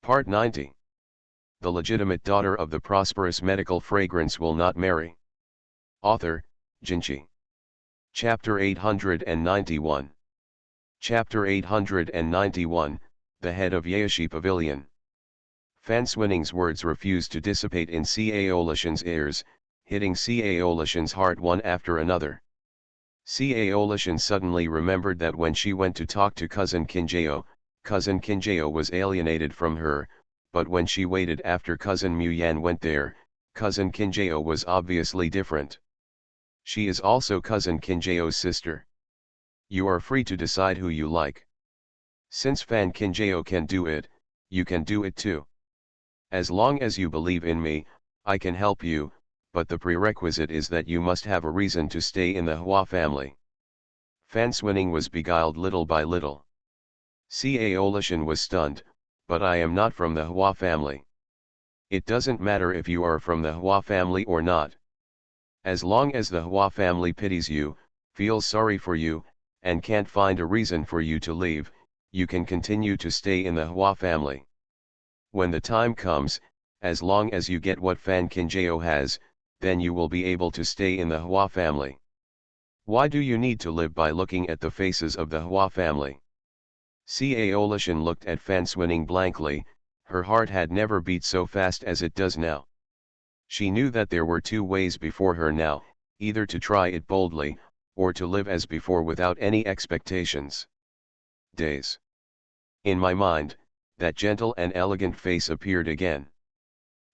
Part 90. The legitimate daughter of the prosperous medical fragrance will not marry. Author, Jinchi. Chapter 891. Chapter 891, The Head of Yaeshi Pavilion. Fan Swinning's words refused to dissipate in Caolishan's ears, hitting Caolishan's heart one after another. Caolishan suddenly remembered that when she went to talk to Cousin Kinjao was alienated from her, but when she waited after Cousin Muyan went there, Cousin Kinjao was obviously different. She is also Cousin Kinjao's sister. You are free to decide who you like. Since Fan Kinjao can do it, you can do it too. As long as you believe in me, I can help you, but the prerequisite is that you must have a reason to stay in the Hua family. Fan Swinning was beguiled little by little. Caolishan was stunned, but I am not from the Hua family. It doesn't matter if you are from the Hua family or not. As long as the Hua family pities you, feels sorry for you, and can't find a reason for you to leave, you can continue to stay in the Hua family. When the time comes, as long as you get what Fan Kinjao has, then you will be able to stay in the Hua family. Why do you need to live by looking at the faces of the Hua family? Caolishan looked at Fan Swinning blankly. Her heart had never beat so fast as it does now. She knew that there were two ways before her now, either to try it boldly, or to live as before without any expectations. Days. In my mind, that gentle and elegant face appeared again.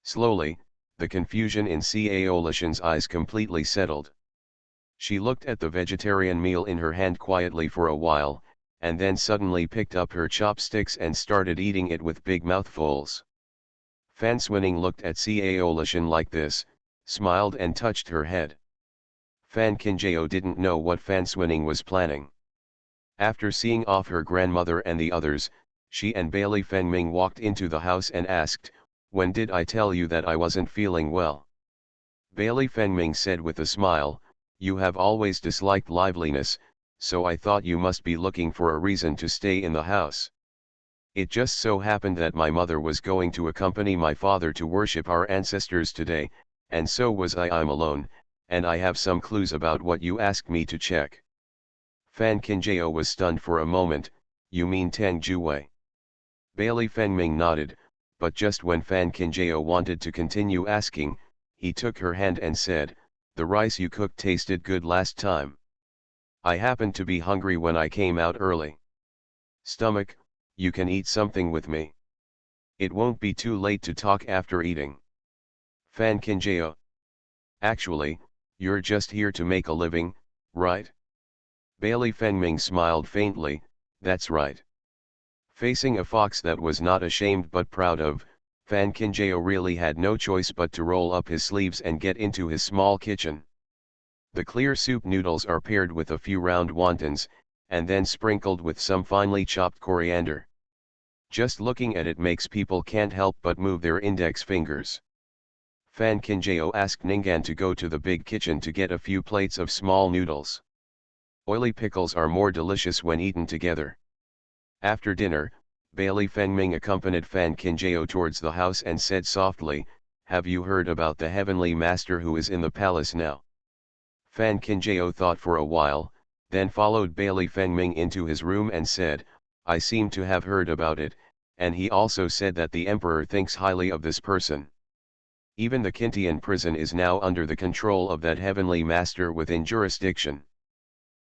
Slowly, the confusion in Caolishan's eyes completely settled. She looked at the vegetarian meal in her hand quietly for a while, and then suddenly picked up her chopsticks and started eating it with big mouthfuls. Fan Swinning looked at Caolishan like this, smiled and touched her head. Fan Kinjao didn't know what Fan Swinning was planning. After seeing off her grandmother and the others, she and Bailey Fengming walked into the house and asked, "When did I tell you that I wasn't feeling well?" Bailey Fengming said with a smile, "You have always disliked liveliness, so I thought you must be looking for a reason to stay in the house. It just so happened that my mother was going to accompany my father to worship our ancestors today, and so was I. I'm alone, and I have some clues about what you asked me to check." Fan Kinjao was stunned for a moment. "You mean Tang Juwei?" Bailey Fengming nodded, but just when Fan Kinjao wanted to continue asking, he took her hand and said, "The rice you cooked tasted good last time. I happened to be hungry when I came out early. Stomach, you can eat something with me. It won't be too late to talk after eating." Fan Kinjao. "Actually, you're just here to make a living, right?" Bailey Fengming smiled faintly. "That's right." Facing a fox that was not ashamed but proud of, Fan Kinjao really had no choice but to roll up his sleeves and get into his small kitchen. The clear soup noodles are paired with a few round wontons, and then sprinkled with some finely chopped coriander. Just looking at it makes people can't help but move their index fingers. Fan Kinjao asked Ningan to go to the big kitchen to get a few plates of small noodles. Oily pickles are more delicious when eaten together. After dinner, Bailey Fengming accompanied Fan Kinjao towards the house and said softly, "Have you heard about the heavenly master who is in the palace now?" Fan Kinjao thought for a while, then followed Bailey Fengming into his room and said, "I seem to have heard about it, and he also said that the emperor thinks highly of this person. Even the Kintian prison is now under the control of that heavenly master within jurisdiction."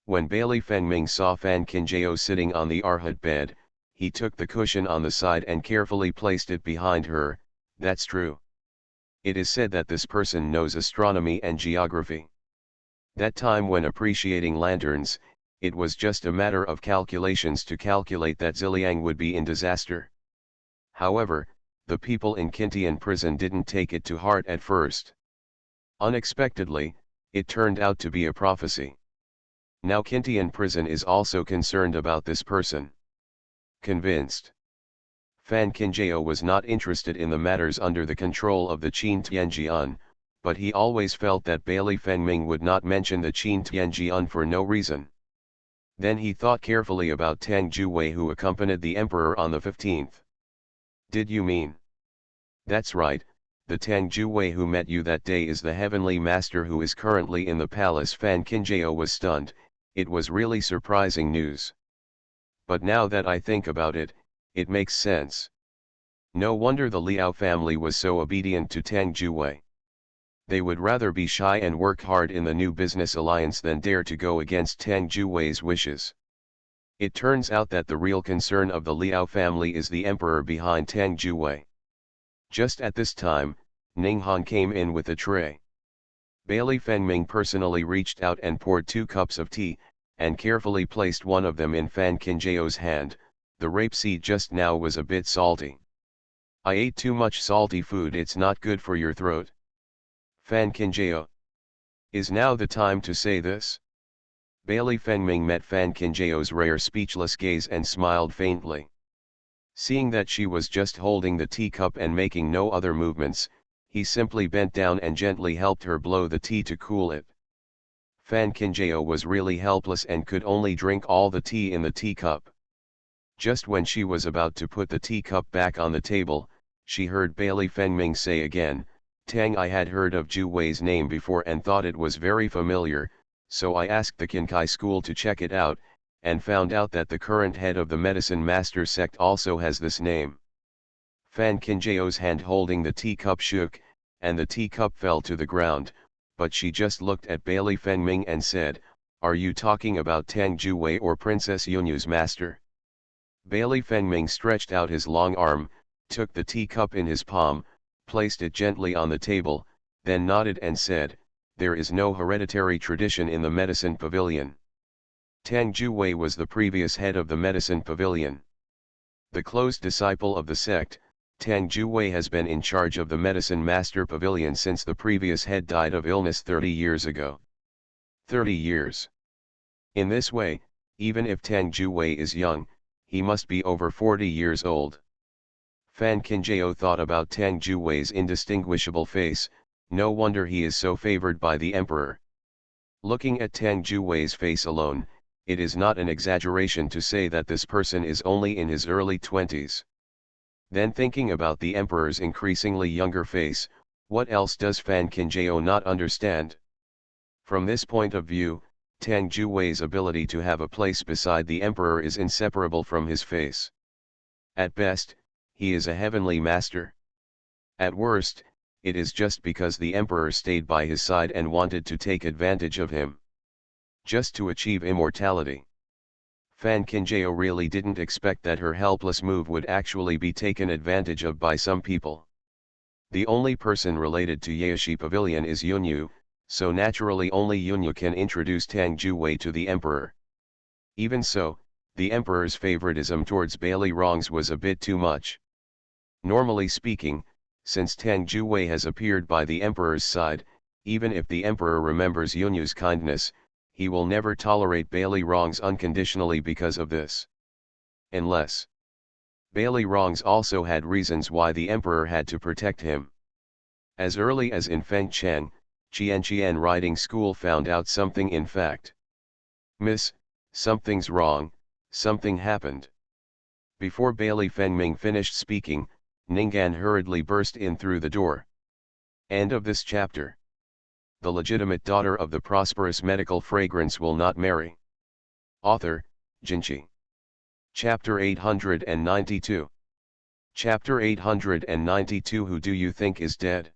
When Bailey Fengming saw Fan Kinjao sitting on the Arhat bed, he took the cushion on the side and carefully placed it behind her. "That's true. It is said that this person knows astronomy and geography. That time when appreciating lanterns, it was just a matter of calculations to calculate that Ziliang would be in disaster. However, the people in Kintian prison didn't take it to heart at first. Unexpectedly, it turned out to be a prophecy. Now Kintian prison is also concerned about this person." Convinced. Fan Kinjao was not interested in the matters under the control of the Qin Tianjian, but he always felt that Bailey Fengming would not mention the Qin Tianjian for no reason. Then he thought carefully about Tang Juwei, who accompanied the emperor on the 15th. Did you mean? That's right, the Tang Juwei who met you that day is the heavenly master who is currently in the palace. Fan Qingjie was stunned. It was really surprising news. But now that I think about it, it makes sense. No wonder the Liao family was so obedient to Tang Juwei. They would rather be shy and work hard in the new business alliance than dare to go against Tang Juwei's wishes. It turns out that the real concern of the Liao family is the emperor behind Tang Juwei. Just at this time, Ning Han came in with a tray. Bailey Fengming personally reached out and poured 2 cups of tea, and carefully placed one of them in Fan Qingjie's hand. The rapeseed just now was a bit salty. I ate too much salty food, it's not good for your throat. Fan Qingjie. Is now the time to say this? Bailey Fengming met Fan Qingjie's rare speechless gaze and smiled faintly. Seeing that she was just holding the teacup and making no other movements, he simply bent down and gently helped her blow the tea to cool it. Fan Qingjie was really helpless and could only drink all the tea in the teacup. Just when she was about to put the teacup back on the table, she heard Bailey Fengming say again, "Tang, I had heard of Ju Wei's name before and thought it was very familiar, so I asked the Qinkai school to check it out, and found out that the current head of the medicine master sect also has this name." Fan Qingjie's hand holding the teacup shook, and the teacup fell to the ground, but she just looked at Bailey Fengming and said, "Are you talking about Tang Juwei or Princess Yunyu's master?" Bailey Fengming stretched out his long arm, took the teacup in his palm, placed it gently on the table, then nodded and said, "There is no hereditary tradition in the medicine pavilion. Tang Juwei was the previous head of the medicine pavilion. The close disciple of the sect, Tang Juwei has been in charge of the medicine master pavilion since the previous head died of illness 30 years ago. 30 years. In this way, even if Tang Juwei is young, he must be over 40 years old." Fan Qingjie thought about Tang Juwei's indistinguishable face. No wonder he is so favored by the emperor. Looking at Tang Juwei's face alone, it is not an exaggeration to say that this person is only in his early 20s. Then thinking about the emperor's increasingly younger face, what else does Fan Qingjie not understand? From this point of view, Tang Juwei's ability to have a place beside the emperor is inseparable from his face. At best, he is a heavenly master. At worst, it is just because the emperor stayed by his side and wanted to take advantage of him. Just to achieve immortality. Fan Qingjie really didn't expect that her helpless move would actually be taken advantage of by some people. The only person related to Yaeshi Pavilion is Yunyu, so naturally only Yunyu can introduce Tang Juwei to the emperor. Even so, the emperor's favoritism towards Bailey Rongs was a bit too much. Normally speaking, since Tang Juwei has appeared by the emperor's side, even if the emperor remembers Yunyu's kindness, he will never tolerate Bailey Rongs unconditionally because of this. Unless Bailey Rongs also had reasons why the emperor had to protect him. As early as in Fengcheng, Qian riding school found out something. In fact, "Miss, something's wrong, something happened." Before Bailey Fengming finished speaking, Ningguan hurriedly burst in through the door. End of this chapter. The legitimate daughter of the prosperous medical fragrance will not marry. Author, Jinchi. Chapter 892. Chapter 892. Who do you think is dead?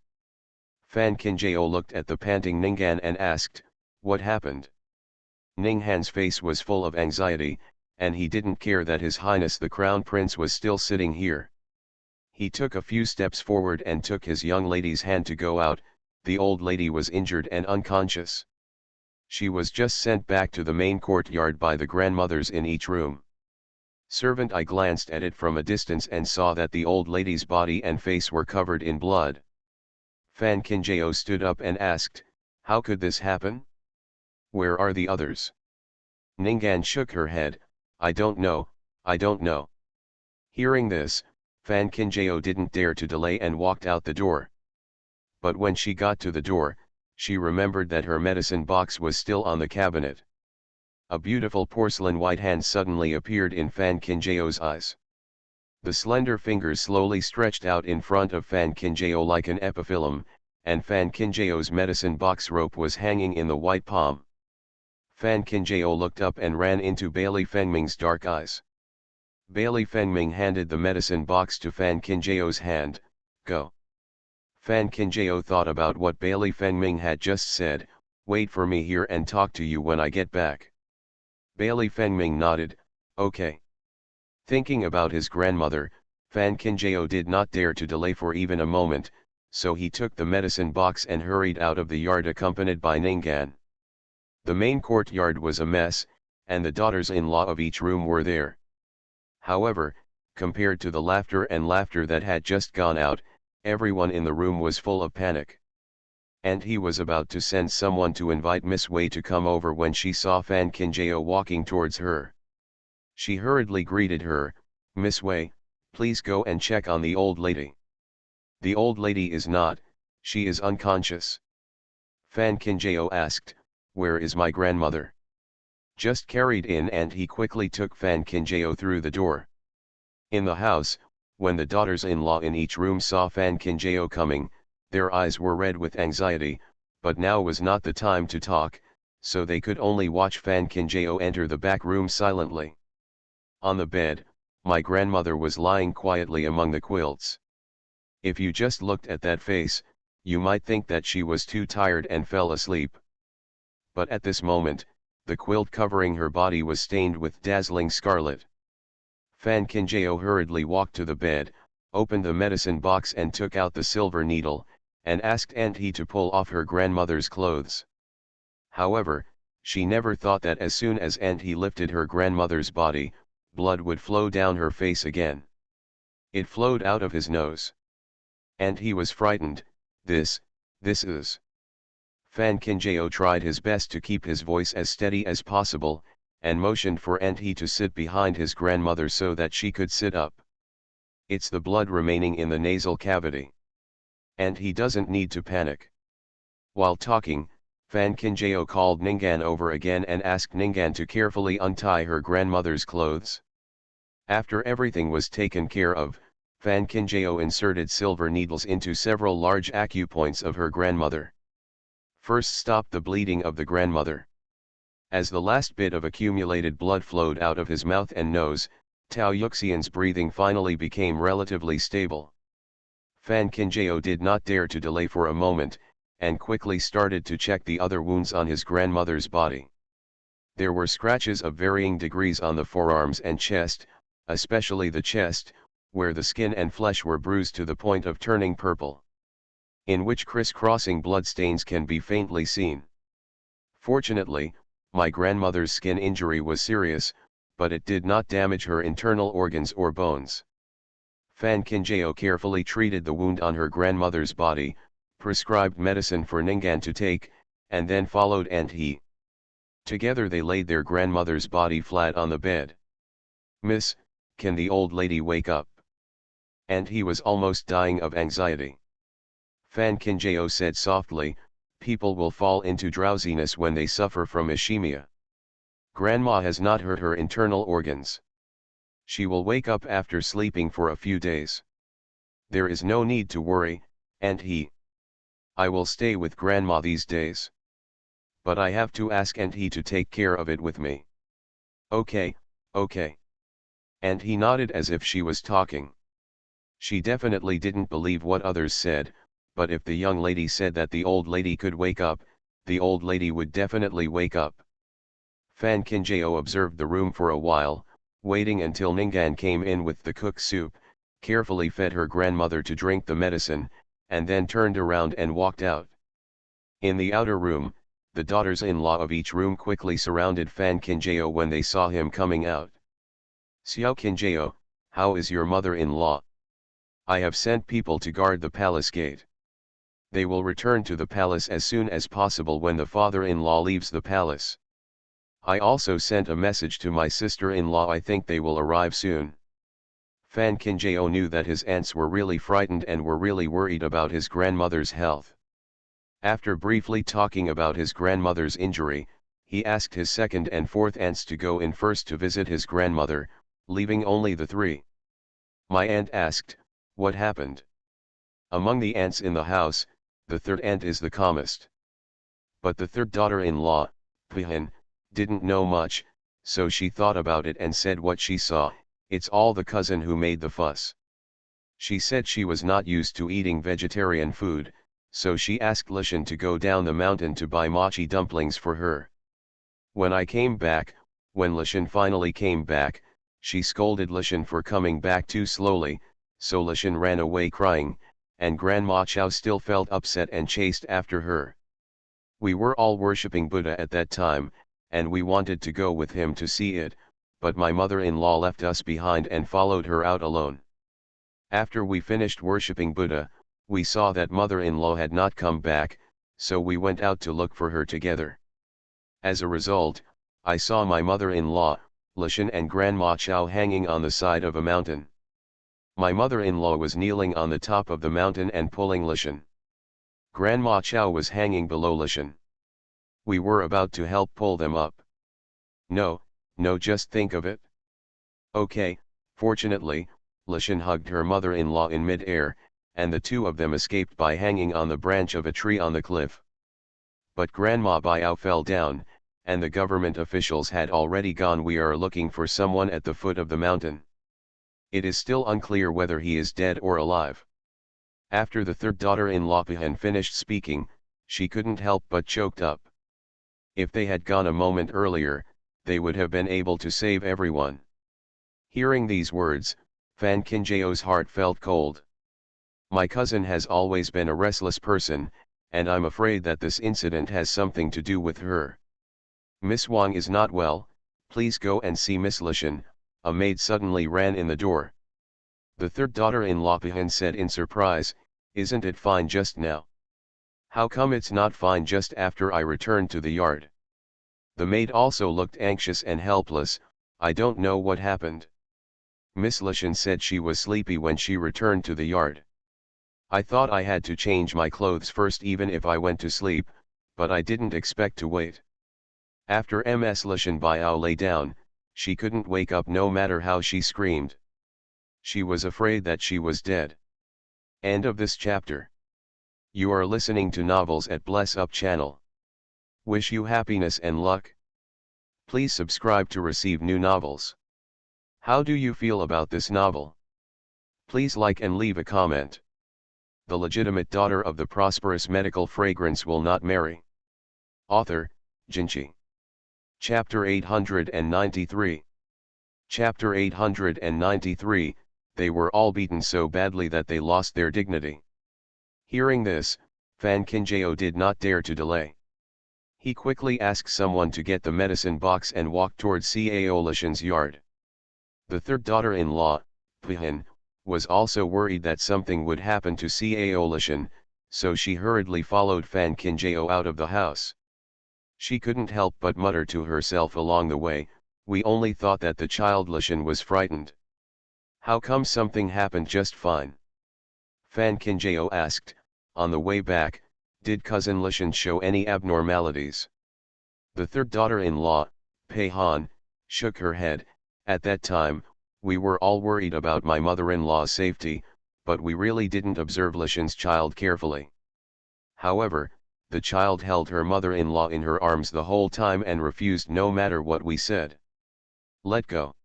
Fan Qingjie looked at the panting Ningguan and asked, "What happened?" Ningguan's face was full of anxiety, and he didn't care that His Highness the Crown Prince was still sitting here. He took a few steps forward and took his young lady's hand to go out. The old lady was injured and unconscious. She was just sent back to the main courtyard by the grandmothers in each room. Servant, I glanced at it from a distance and saw that the old lady's body and face were covered in blood. Fan Qingjie stood up and asked, "How could this happen? Where are the others?" Ningguan shook her head, I don't know. Hearing this, Fan Qingjie didn't dare to delay and walked out the door. But when she got to the door, she remembered that her medicine box was still on the cabinet. A beautiful porcelain white hand suddenly appeared in Fan Qingjie's eyes. The slender fingers slowly stretched out in front of Fan Kinjao like an epiphyllum, and Fan Kinjao's medicine box rope was hanging in the white palm. Fan Kinjao looked up and ran into Bailey Fengming's dark eyes. Bailey Fengming handed the medicine box to Fan Kinjao's hand. Go. Fan Kinjao thought about what Bailey Fengming had just said. Wait for me here and talk to you when I get back. Bailey Fengming nodded. Okay. Thinking about his grandmother, Fan Kinjao did not dare to delay for even a moment, so he took the medicine box and hurried out of the yard accompanied by Ninggan. The main courtyard was a mess, and the daughters-in-law of each room were there. However, compared to the laughter that had just gone out, everyone in the room was full of panic. And he was about to send someone to invite Miss Wei to come over when she saw Fan Kinjao walking towards her. She hurriedly greeted her. Miss Wei, please go and check on the old lady. The old lady is not, she is unconscious. Fan Kinjao asked, where is my grandmother? Just carried in, and he quickly took Fan Kinjao through the door. In the house, when the daughters-in-law in each room saw Fan Kinjao coming, their eyes were red with anxiety, but now was not the time to talk, so they could only watch Fan Kinjao enter the back room silently. On the bed, my grandmother was lying quietly among the quilts. If you just looked at that face, you might think that she was too tired and fell asleep. But at this moment, the quilt covering her body was stained with dazzling scarlet. Fan Kinjao hurriedly walked to the bed, opened the medicine box and took out the silver needle, and asked Aunt He to pull off her grandmother's clothes. However, she never thought that as soon as Aunt He lifted her grandmother's body, blood would flow down her face again. It flowed out of his nose. And he was frightened. This is... Fan Kinjao tried his best to keep his voice as steady as possible, and motioned for Aunt He to sit behind his grandmother so that she could sit up. It's the blood remaining in the nasal cavity. And he doesn't need to panic. While talking, Fan Kinjao called Ninggan over again and asked Ninggan to carefully untie her grandmother's clothes. After everything was taken care of, Fan Kinjao inserted silver needles into several large acupoints of her grandmother. First stopped the bleeding of the grandmother. As the last bit of accumulated blood flowed out of his mouth and nose, Tao Yuxian's breathing finally became relatively stable. Fan Kinjao did not dare to delay for a moment, and quickly started to check the other wounds on his grandmother's body. There were scratches of varying degrees on the forearms and chest, especially the chest, where the skin and flesh were bruised to the point of turning purple, in which criss-crossing bloodstains can be faintly seen. Fortunately, my grandmother's skin injury was serious, but it did not damage her internal organs or bones. Fan Kinjao carefully treated the wound on her grandmother's body, prescribed medicine for Ninggan to take, and then followed Aunt He. Together they laid their grandmother's body flat on the bed. Miss, can the old lady wake up? Aunt He was almost dying of anxiety. Fan Kinjao said softly, people will fall into drowsiness when they suffer from ischemia. Grandma has not hurt her internal organs. She will wake up after sleeping for a few days. There is no need to worry, Aunt He. I will stay with Grandma these days. But I have to ask Aunt He to take care of it with me. Okay. Aunt He nodded as if she was talking. She definitely didn't believe what others said, but if the young lady said that the old lady could wake up, the old lady would definitely wake up. Fan Kinjao observed the room for a while, waiting until Ninggan came in with the cooked soup, carefully fed her grandmother to drink the medicine, and then turned around and walked out. In the outer room, the daughters-in-law of each room quickly surrounded Fan Kinjao when they saw him coming out. Xiao Kinjao, how is your mother-in-law? I have sent people to guard the palace gate. They will return to the palace as soon as possible when the father-in-law leaves the palace. I also sent a message to my sister-in-law. I think they will arrive soon. Fan Kinjao knew that his aunts were really frightened and were really worried about his grandmother's health. After briefly talking about his grandmother's injury, he asked his second and fourth aunts to go in first to visit his grandmother, leaving only the three My aunt asked, "What happened?" Among the aunts in the house, the third aunt is the calmest. But the third daughter-in-law, Pihan, didn't know much, so she thought about it and said what she saw. It's all the cousin who made the fuss. She said she was not used to eating vegetarian food, so she asked Lishan to go down the mountain to buy mochi dumplings for her. When I came back, when Lishan finally came back, she scolded Lishan for coming back too slowly, so Lishan ran away crying, and Grandma Chow still felt upset and chased after her. We were all worshipping Buddha at that time, and we wanted to go with him to see it, but my mother-in-law left us behind and followed her out alone. After we finished worshipping Buddha, we saw that mother-in-law had not come back, so we went out to look for her together. As a result, I saw my mother-in-law, Lishan and Grandma Chow hanging on the side of a mountain. My mother-in-law was kneeling on the top of the mountain and pulling Lishan. Grandma Chow was hanging below Lishan. We were about to help pull them up. No, just think of it. Okay, fortunately, Lishan hugged her mother-in-law in mid-air, and the two of them escaped by hanging on the branch of a tree on the cliff. But Grandma Biao fell down, and the government officials had already gone. We are looking for someone at the foot of the mountain. It is still unclear whether he is dead or alive. After the third daughter-in-law Pihan finished speaking, she couldn't help but choked up. If they had gone a moment earlier, they would have been able to save everyone. Hearing these words, Fan Kinjao's heart felt cold. My cousin has always been a restless person, and I'm afraid that this incident has something to do with her. Miss Wang is not well, please go and see Miss Lishan. A maid suddenly ran in the door. The third daughter-in-law Pihan said in surprise, "Isn't it fine just now? How come it's not fine just after I returned to the yard?" The maid also looked anxious and helpless. "I don't know what happened." Miss Lishan said she was sleepy when she returned to the yard. "I thought I had to change my clothes first even if I went to sleep, but I didn't expect to wait." After Ms. Lishan Biao lay down, she couldn't wake up no matter how she screamed. She was afraid that she was dead. End of this chapter. You are listening to Novels at Bless Up channel. Wish you happiness and luck. Please subscribe to receive new novels. How do you feel about this novel? Please like and leave a comment. The legitimate daughter of the prosperous medical fragrance will not marry. Author, Jinchi. Chapter 893. Chapter 893, They were all beaten so badly that they lost their dignity. Hearing this, Fan Kinjao did not dare to delay. He quickly asked someone to get the medicine box and walked towards Cao Lishan's yard. The third daughter-in-law, Pihan, was also worried that something would happen to Cao Lishan, so she hurriedly followed Fan Kinjao out of the house. She couldn't help but mutter to herself along the way, "We only thought that the child Lishan was frightened. How come something happened just fine?" Fan Kinjao asked. On the way back, did cousin Lishan show any abnormalities? The third daughter-in-law, Pei Han, shook her head. "At that time, we were all worried about my mother-in-law's safety, but we really didn't observe Lishan's child carefully. However, the child held her mother-in-law in her arms the whole time and refused no matter what we said. Let go."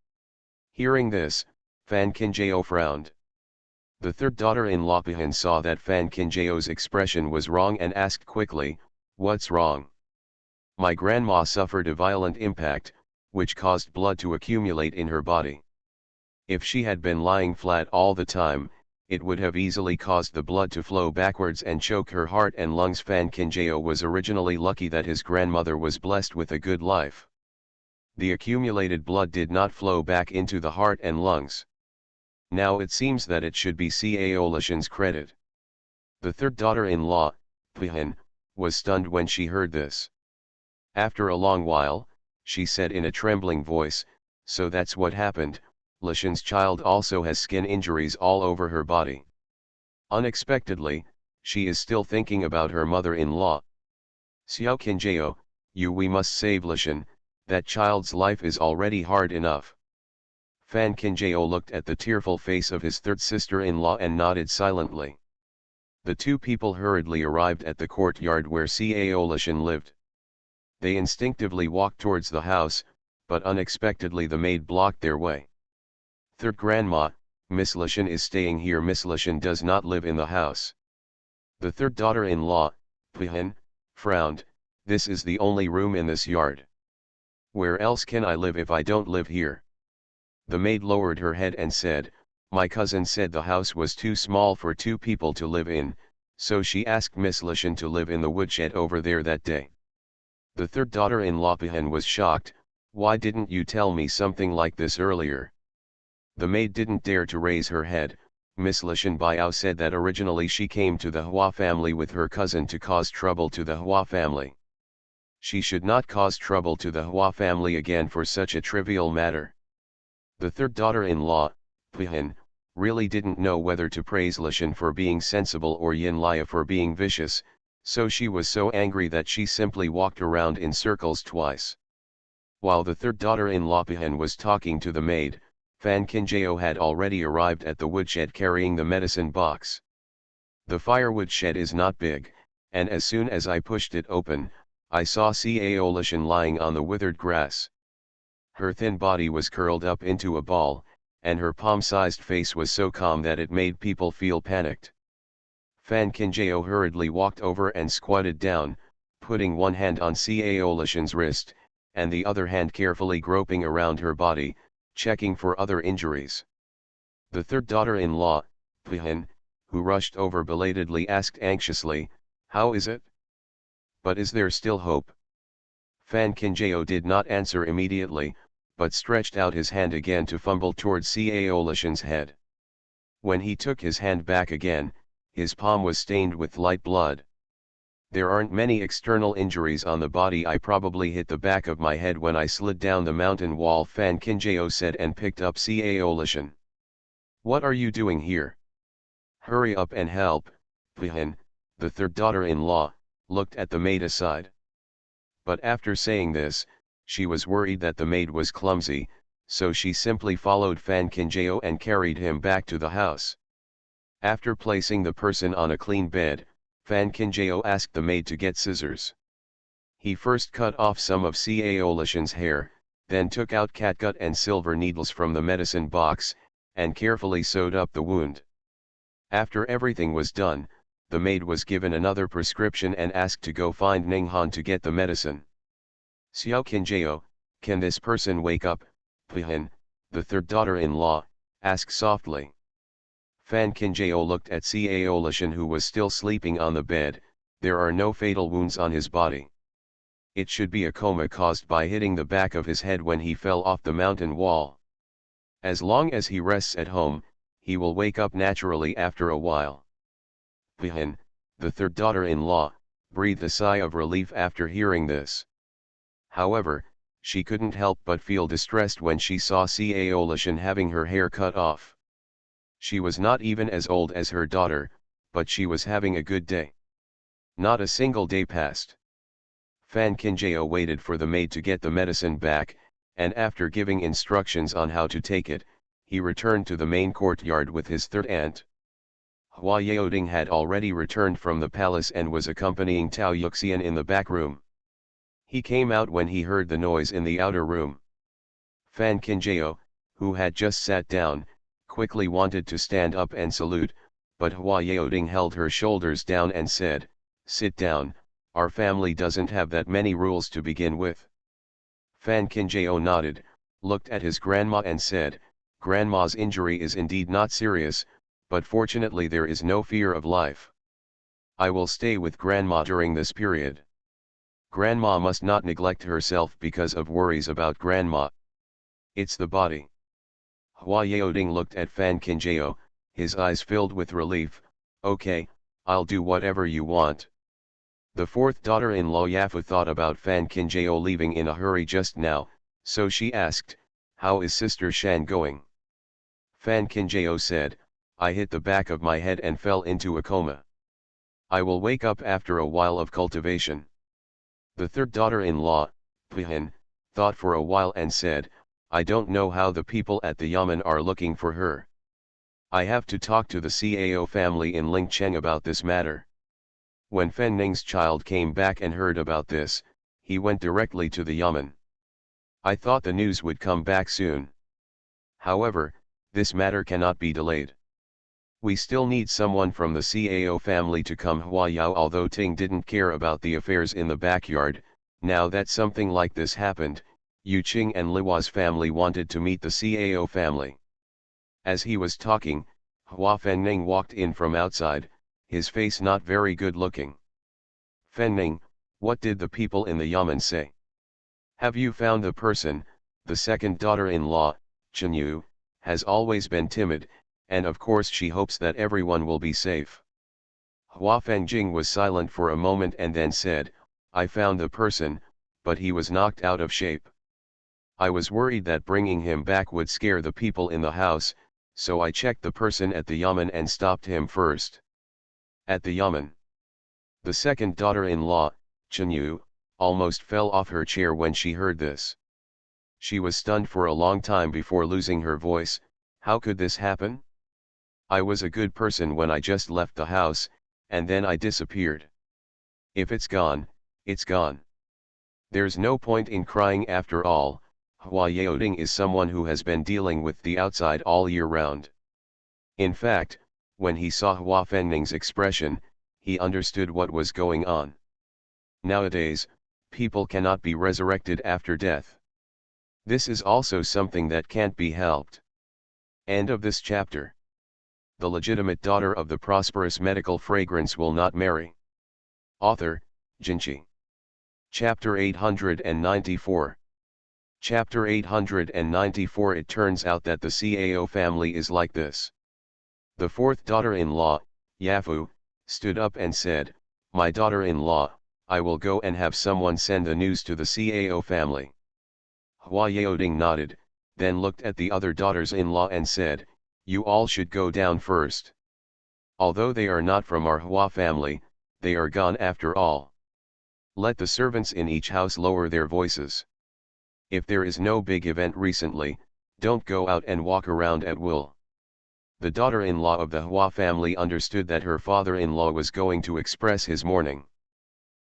Hearing this, Fan Kinjao frowned. The third daughter-in-law Pihan saw that Fan Kinjao's expression was wrong and asked quickly, "What's wrong?" "My grandma suffered a violent impact, which caused blood to accumulate in her body. If she had been lying flat all the time, it would have easily caused the blood to flow backwards and choke her heart and lungs." Fan Kinjao was originally lucky that his grandmother was blessed with a good life. The accumulated blood did not flow back into the heart and lungs. Now it seems that it should be Cao Lishan's credit. The third daughter-in-law, Pihan, was stunned when she heard this. After a long while, she said in a trembling voice, "So that's what happened. Lishan's child also has skin injuries all over her body." Unexpectedly, she is still thinking about her mother-in-law. "Xiao Kinjao, we must save Lishan, that child's life is already hard enough." Fan Kinjao looked at the tearful face of his third sister-in-law and nodded silently. The two people hurriedly arrived at the courtyard where Cao Lishan lived. They instinctively walked towards the house, but unexpectedly the maid blocked their way. Third grandma, Miss Lishan is staying here. Miss Lishan does not live in the house. The third daughter-in-law, Pihan, frowned. This is the only room in this yard. Where else can I live if I don't live here? The maid lowered her head and said, my cousin said the house was too small for two people to live in, so she asked Miss Lishan to live in the woodshed over there that day. The third daughter-in-law Pihan was shocked. Why didn't you tell me something like this earlier? The maid didn't dare to raise her head. Miss Lishan Biao said that originally she came to the Hua family with her cousin to cause trouble to the Hua family. She should not cause trouble to the Hua family again for such a trivial matter. The third daughter-in-law, Pihan, really didn't know whether to praise Lishan for being sensible or Yin Lia for being vicious, so she was so angry that she simply walked around in circles twice. While the third daughter-in-law Pihan was talking to the maid, Fan Kinjao had already arrived at the woodshed carrying the medicine box. The firewood shed is not big, and as soon as I pushed it open, I saw Cao Lishan lying on the withered grass. Her thin body was curled up into a ball, and her palm-sized face was so calm that it made people feel panicked. Fan Kinjao hurriedly walked over and squatted down, putting one hand on Cao Lishan's wrist, and the other hand carefully groping around her body, checking for other injuries. The third daughter-in-law, Pihan, who rushed over belatedly asked anxiously, how is it? But is there still hope? Fan Kinjao did not answer immediately, but stretched out his hand again to fumble towards Cao Lishan's head. When he took his hand back again, his palm was stained with light blood. There aren't many external injuries on the body. I probably hit the back of my head when I slid down the mountain wall, Fan Kinjao said, and picked up Cao Lishan. What are you doing here? Hurry up and help, Pihan, the third daughter-in-law, looked at the maid aside. But after saying this, she was worried that the maid was clumsy, so she simply followed Fan Kinjao and carried him back to the house. After placing the person on a clean bed, Fan Kinjao asked the maid to get scissors. He first cut off some of Cao Lishan's hair, then took out catgut and silver needles from the medicine box, and carefully sewed up the wound. After everything was done, the maid was given another prescription and asked to go find Ninghan to get the medicine. Xiao Kinjao, can this person wake up? Pihan, the third daughter-in-law, asked softly. Fan Kinjao looked at Cao Lishan, who was still sleeping on the bed. There are no fatal wounds on his body. It should be a coma caused by hitting the back of his head when he fell off the mountain wall. As long as he rests at home, he will wake up naturally after a while. Pihan, the third daughter-in-law, breathed a sigh of relief after hearing this. However, she couldn't help but feel distressed when she saw Cao Lishan having her hair cut off. She was not even as old as her daughter, but she was having a good day. Not a single day passed. Fan Kinjao waited for the maid to get the medicine back, and after giving instructions on how to take it, he returned to the main courtyard with his third aunt. Hua Yaoding had already returned from the palace and was accompanying Tao Yuxian in the back room. He came out when he heard the noise in the outer room. Fan Kinjao, who had just sat down, quickly wanted to stand up and salute, but Hua Yaoding held her shoulders down and said, sit down, our family doesn't have that many rules to begin with. Fan Kinjao nodded, looked at his grandma and said, Grandma's injury is indeed not serious, but fortunately there is no fear of life. I will stay with Grandma during this period. Grandma must not neglect herself because of worries about Grandma. It's the body. Hua Yaoding looked at Fan Kinjao, his eyes filled with relief. Okay, I'll do whatever you want. The fourth daughter-in-law Yafu thought about Fan Kinjao leaving in a hurry just now, so she asked, how is Sister Shan going? Fan Kinjao said, I hit the back of my head and fell into a coma. I will wake up after a while of cultivation. The third daughter-in-law, Pihan, thought for a while and said, I don't know how the people at the Yamen are looking for her. I have to talk to the Cao family in Lingcheng about this matter. When Fen Ning's child came back and heard about this, he went directly to the Yamen. I thought the news would come back soon. However, this matter cannot be delayed. We still need someone from the Cao family to come Huayao. Although Ting didn't care about the affairs in the backyard, now that something like this happened, Yu Qing and Liwa's family wanted to meet the Cao family. As he was talking, Hua Fenning walked in from outside, his face not very good looking. Fenning, what did the people in the Yamen say? Have you found the person? The second daughter-in-law, Chen Yu, has always been timid, and of course she hopes that everyone will be safe. Hua Fengjing was silent for a moment and then said, I found the person, but he was knocked out of shape. I was worried that bringing him back would scare the people in the house, so I checked the person at the Yamen and stopped him first. At the Yamen, the second daughter-in-law, Chen Yu, almost fell off her chair when she heard this. She was stunned for a long time before losing her voice. How could this happen? I was a good person when I just left the house, and then I disappeared. If it's gone, it's gone. There's no point in crying after all. Hua Yaoding is someone who has been dealing with the outside all year round. In fact, when he saw Hua Fenning's expression, he understood what was going on. Nowadays, people cannot be resurrected after death. This is also something that can't be helped. End of this chapter. The legitimate daughter of the prosperous medical fragrance will not marry. Author, Jinchi. Chapter 894. Chapter 894. It turns out that the Cao family is like this. The fourth daughter-in-law, Yafu, stood up and said, My daughter-in-law, I will go and have someone send the news to the Cao family. Hua Yaoding nodded, then looked at the other daughters-in-law and said, You all should go down first. Although they are not from our Hua family, they are gone after all. Let the servants in each house lower their voices. If there is no big event recently, don't go out and walk around at will. The daughter-in-law of the Hua family understood that her father-in-law was going to express his mourning.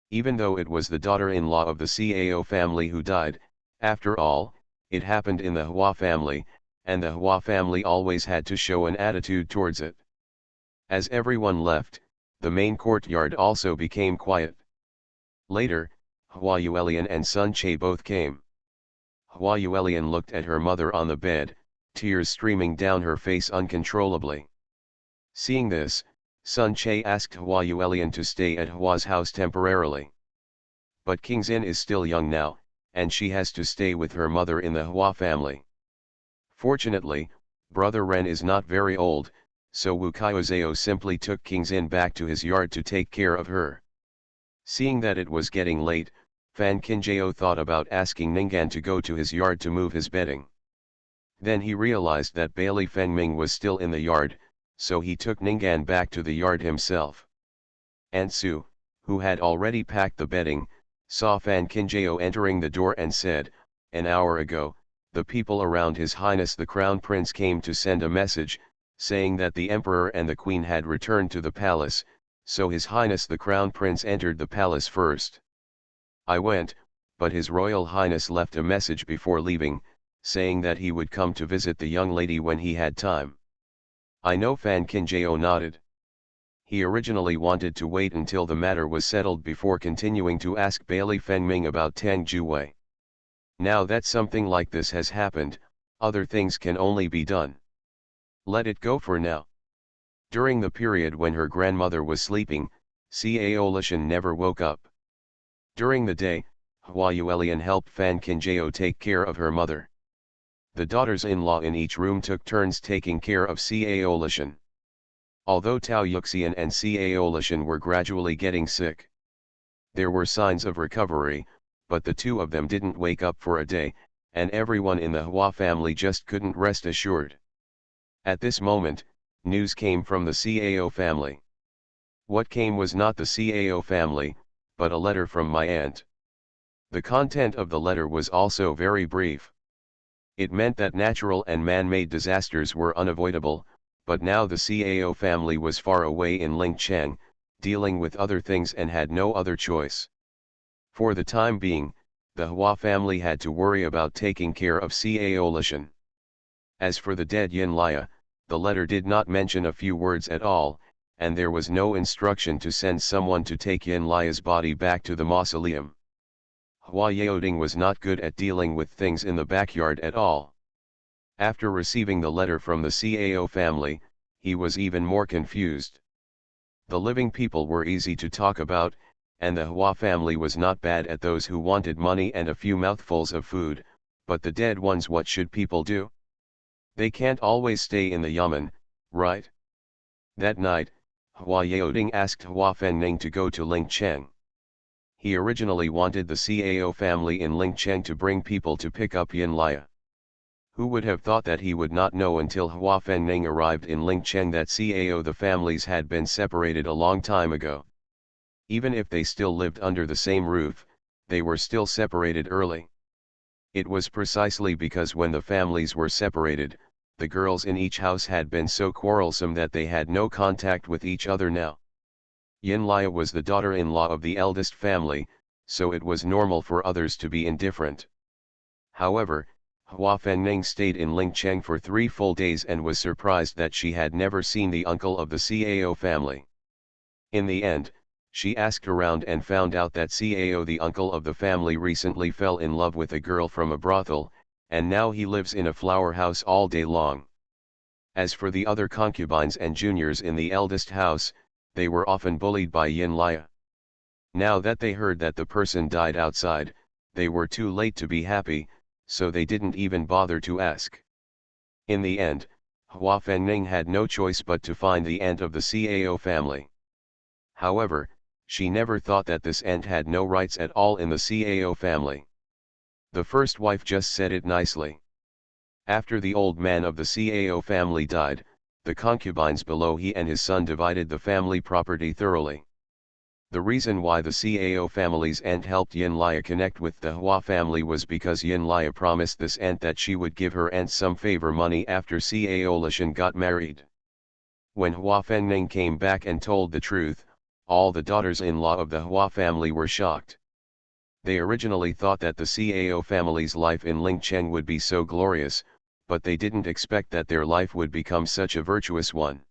Even though it was the daughter-in-law of the Cao family who died, after all, it happened in the Hua family, and the Hua family always had to show an attitude towards it. As everyone left, the main courtyard also became quiet. Later, Hua Yuelian and Sun Che both came. Hua Yuelian looked at her mother on the bed, tears streaming down her face uncontrollably. Seeing this, Sun Che asked Hua Yuelian to stay at Hua's house temporarily. But King Xin is still young now, and she has to stay with her mother in the Hua family. Fortunately, Brother Ren is not very old, so Wu Kaiozeo simply took King Xin back to his yard to take care of her. Seeing that it was getting late, Fan Qinjiao thought about asking Ningguan to go to his yard to move his bedding. Then he realized that Bailey Fengming was still in the yard, so he took Ningguan back to the yard himself. Aunt Su, who had already packed the bedding, saw Fan Qinjiao entering the door and said, An hour ago, the people around His Highness the Crown Prince came to send a message, saying that the Emperor and the Queen had returned to the palace, so His Highness the Crown Prince entered the palace first. I went, but His Royal Highness left a message before leaving, saying that he would come to visit the young lady when he had time. I know. Fan Qinjiao nodded. He originally wanted to wait until the matter was settled before continuing to ask Bailey Fengming about Tang Juwei. Now that something like this has happened, other things can only be done. Let it go for now. During the period when her grandmother was sleeping, Cao Lishan never woke up. During the day, Hua Yuelian helped Fan Qinjiao take care of her mother. The daughters-in-law in each room took turns taking care of Cao Lishan. Although Tao Yuxian and Cao Lishan were gradually getting sick, there were signs of recovery, but the two of them didn't wake up for a day, and everyone in the Hua family just couldn't rest assured. At this moment, news came from the Cao family. What came was not the Cao family, but a letter from my aunt. The content of the letter was also very brief. It meant that natural and man-made disasters were unavoidable, but now the Cao family was far away in Lingcheng, dealing with other things and had no other choice. For the time being, the Hua family had to worry about taking care of Cao Lishan. As for the dead Yin Lia, the letter did not mention a few words at all, and there was no instruction to send someone to take Yin Lia's body back to the mausoleum. Hua Yaoding was not good at dealing with things in the backyard at all. After receiving the letter from the Cao family, he was even more confused. The living people were easy to talk about, and the Hua family was not bad at those who wanted money and a few mouthfuls of food, but the dead ones, what should people do? They can't always stay in the yamen, right? That night, Hua Yaoding asked Hua Fenning to go to Lingcheng. He originally wanted the Cao family in Lingcheng to bring people to pick up Yin Lia. Who would have thought that he would not know until Hua Fenning arrived in Lingcheng that Cao the families had been separated a long time ago. Even if they still lived under the same roof, they were still separated early. It was precisely because when the families were separated, the girls in each house had been so quarrelsome that they had no contact with each other now. Yin Lia was the daughter-in-law of the eldest family, so it was normal for others to be indifferent. However, Hua Fenning stayed in Lingcheng for 3 full days and was surprised that she had never seen the uncle of the Cao family. In the end, she asked around and found out that Cao the uncle of the family recently fell in love with a girl from a brothel, and now he lives in a flower house all day long. As for the other concubines and juniors in the eldest house, they were often bullied by Yin Lia. Now that they heard that the person died outside, they were too late to be happy, so they didn't even bother to ask. In the end, Hua Fenning had no choice but to find the aunt of the Cao family. However, she never thought that this aunt had no rights at all in the Cao family. The first wife just said it nicely. After the old man of the Cao family died, the concubines below he and his son divided the family property thoroughly. The reason why the Cao family's aunt helped Yin Lia connect with the Hua family was because Yin Lia promised this aunt that she would give her aunt some favor money after Cao Lishan got married. When Hua Fenning came back and told the truth, all the daughters-in-law of the Hua family were shocked. They originally thought that the Cao family's life in Lingcheng would be so glorious, but they didn't expect that their life would become such a virtuous one.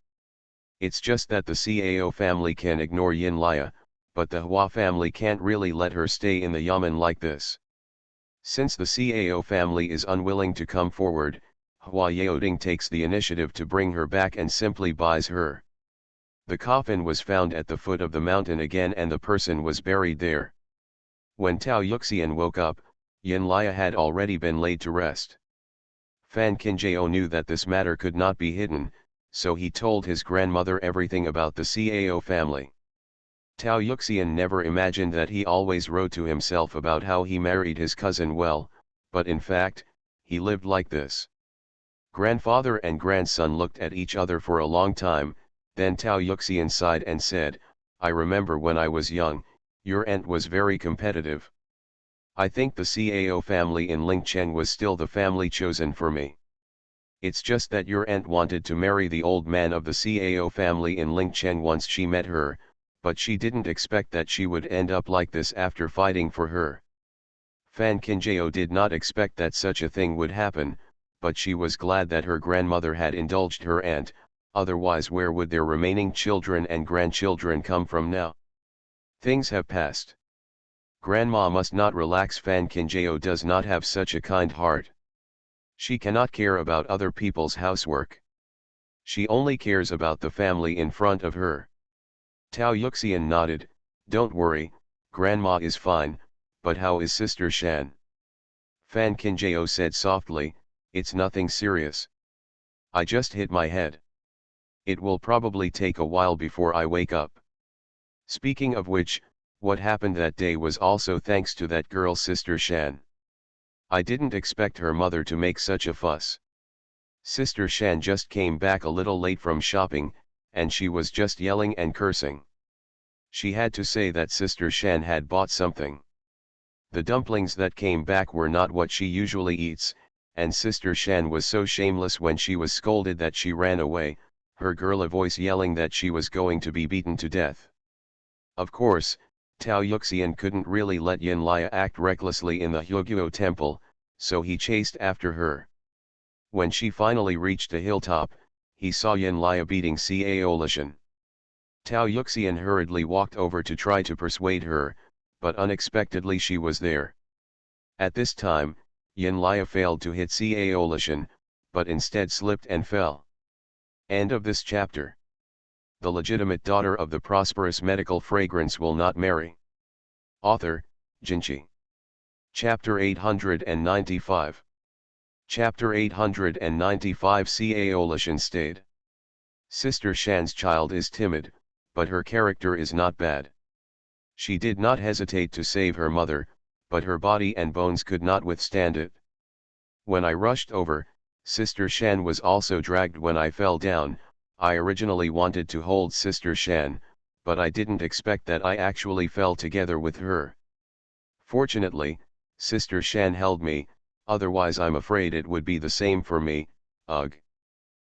It's just that the Cao family can ignore Yin Lia, but the Hua family can't really let her stay in the yamen like this. Since the Cao family is unwilling to come forward, Hua Yaoding takes the initiative to bring her back and simply buys her. The coffin was found at the foot of the mountain again and the person was buried there. When Tao Yuxian woke up, Yin Lia had already been laid to rest. Fan Qinjiao knew that this matter could not be hidden, so he told his grandmother everything about the Cao family. Tao Yuxian never imagined that he always wrote to himself about how he married his cousin well, but in fact, he lived like this. Grandfather and grandson looked at each other for a long time, then Tao Yuxian sighed and said, "I remember when I was young, your aunt was very competitive. I think the Cao family in Lingcheng was still the family chosen for me. It's just that your aunt wanted to marry the old man of the Cao family in Lingcheng once she met her, but she didn't expect that she would end up like this after fighting for her." Fan Qinjiao did not expect that such a thing would happen, but she was glad that her grandmother had indulged her aunt, otherwise where would their remaining children and grandchildren come from now? Things have passed. Grandma must not relax. Fan Qinjiao does not have such a kind heart. She cannot care about other people's housework. She only cares about the family in front of her. Tao Yuxian nodded, "Don't worry, Grandma is fine, but how is Sister Shan?" Fan Qinjiao said softly, "It's nothing serious. I just hit my head. It will probably take a while before I wake up." Speaking of which, what happened that day was also thanks to that girl Sister Shan. I didn't expect her mother to make such a fuss. Sister Shan just came back a little late from shopping, and she was just yelling and cursing. She had to say that Sister Shan had bought something. The dumplings that came back were not what she usually eats, and Sister Shan was so shameless when she was scolded that she ran away, her girl voice yelling that she was going to be beaten to death. Of course, Tao Yuxian couldn't really let Yin Lia act recklessly in the Hyuguo temple, so he chased after her. When she finally reached a hilltop, he saw Yin Lia beating Cao Lishan. Tao Yuxian hurriedly walked over to try to persuade her, but unexpectedly she was there. At this time, Yin Lia failed to hit Cao Lishan, but instead slipped and fell. End of this chapter. The legitimate daughter of the prosperous medical fragrance will not marry. Author, Jinchi. Chapter 895. Chapter 895 Cao Lishan stayed. Sister Shan's child is timid, but her character is not bad. She did not hesitate to save her mother, but her body and bones could not withstand it. When I rushed over, Sister Shan was also dragged. When I fell down, I originally wanted to hold Sister Shan, but I didn't expect that I actually fell together with her. Fortunately, Sister Shan held me, otherwise I'm afraid it would be the same for me. Ugh.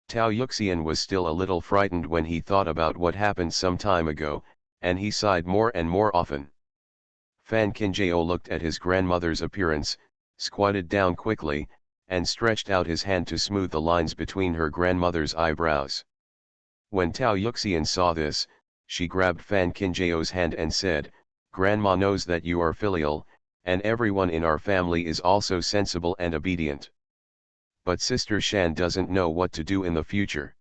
Tao Yuxian was still a little frightened when he thought about what happened some time ago, and he sighed more and more often. Fan Qinjiao looked at his grandmother's appearance, squatted down quickly, and stretched out his hand to smooth the lines between her grandmother's eyebrows. When Tao Yuxian saw this, she grabbed Fan Qinjiao's hand and said, "Grandma knows that you are filial, and everyone in our family is also sensible and obedient. But Sister Shan doesn't know what to do in the future.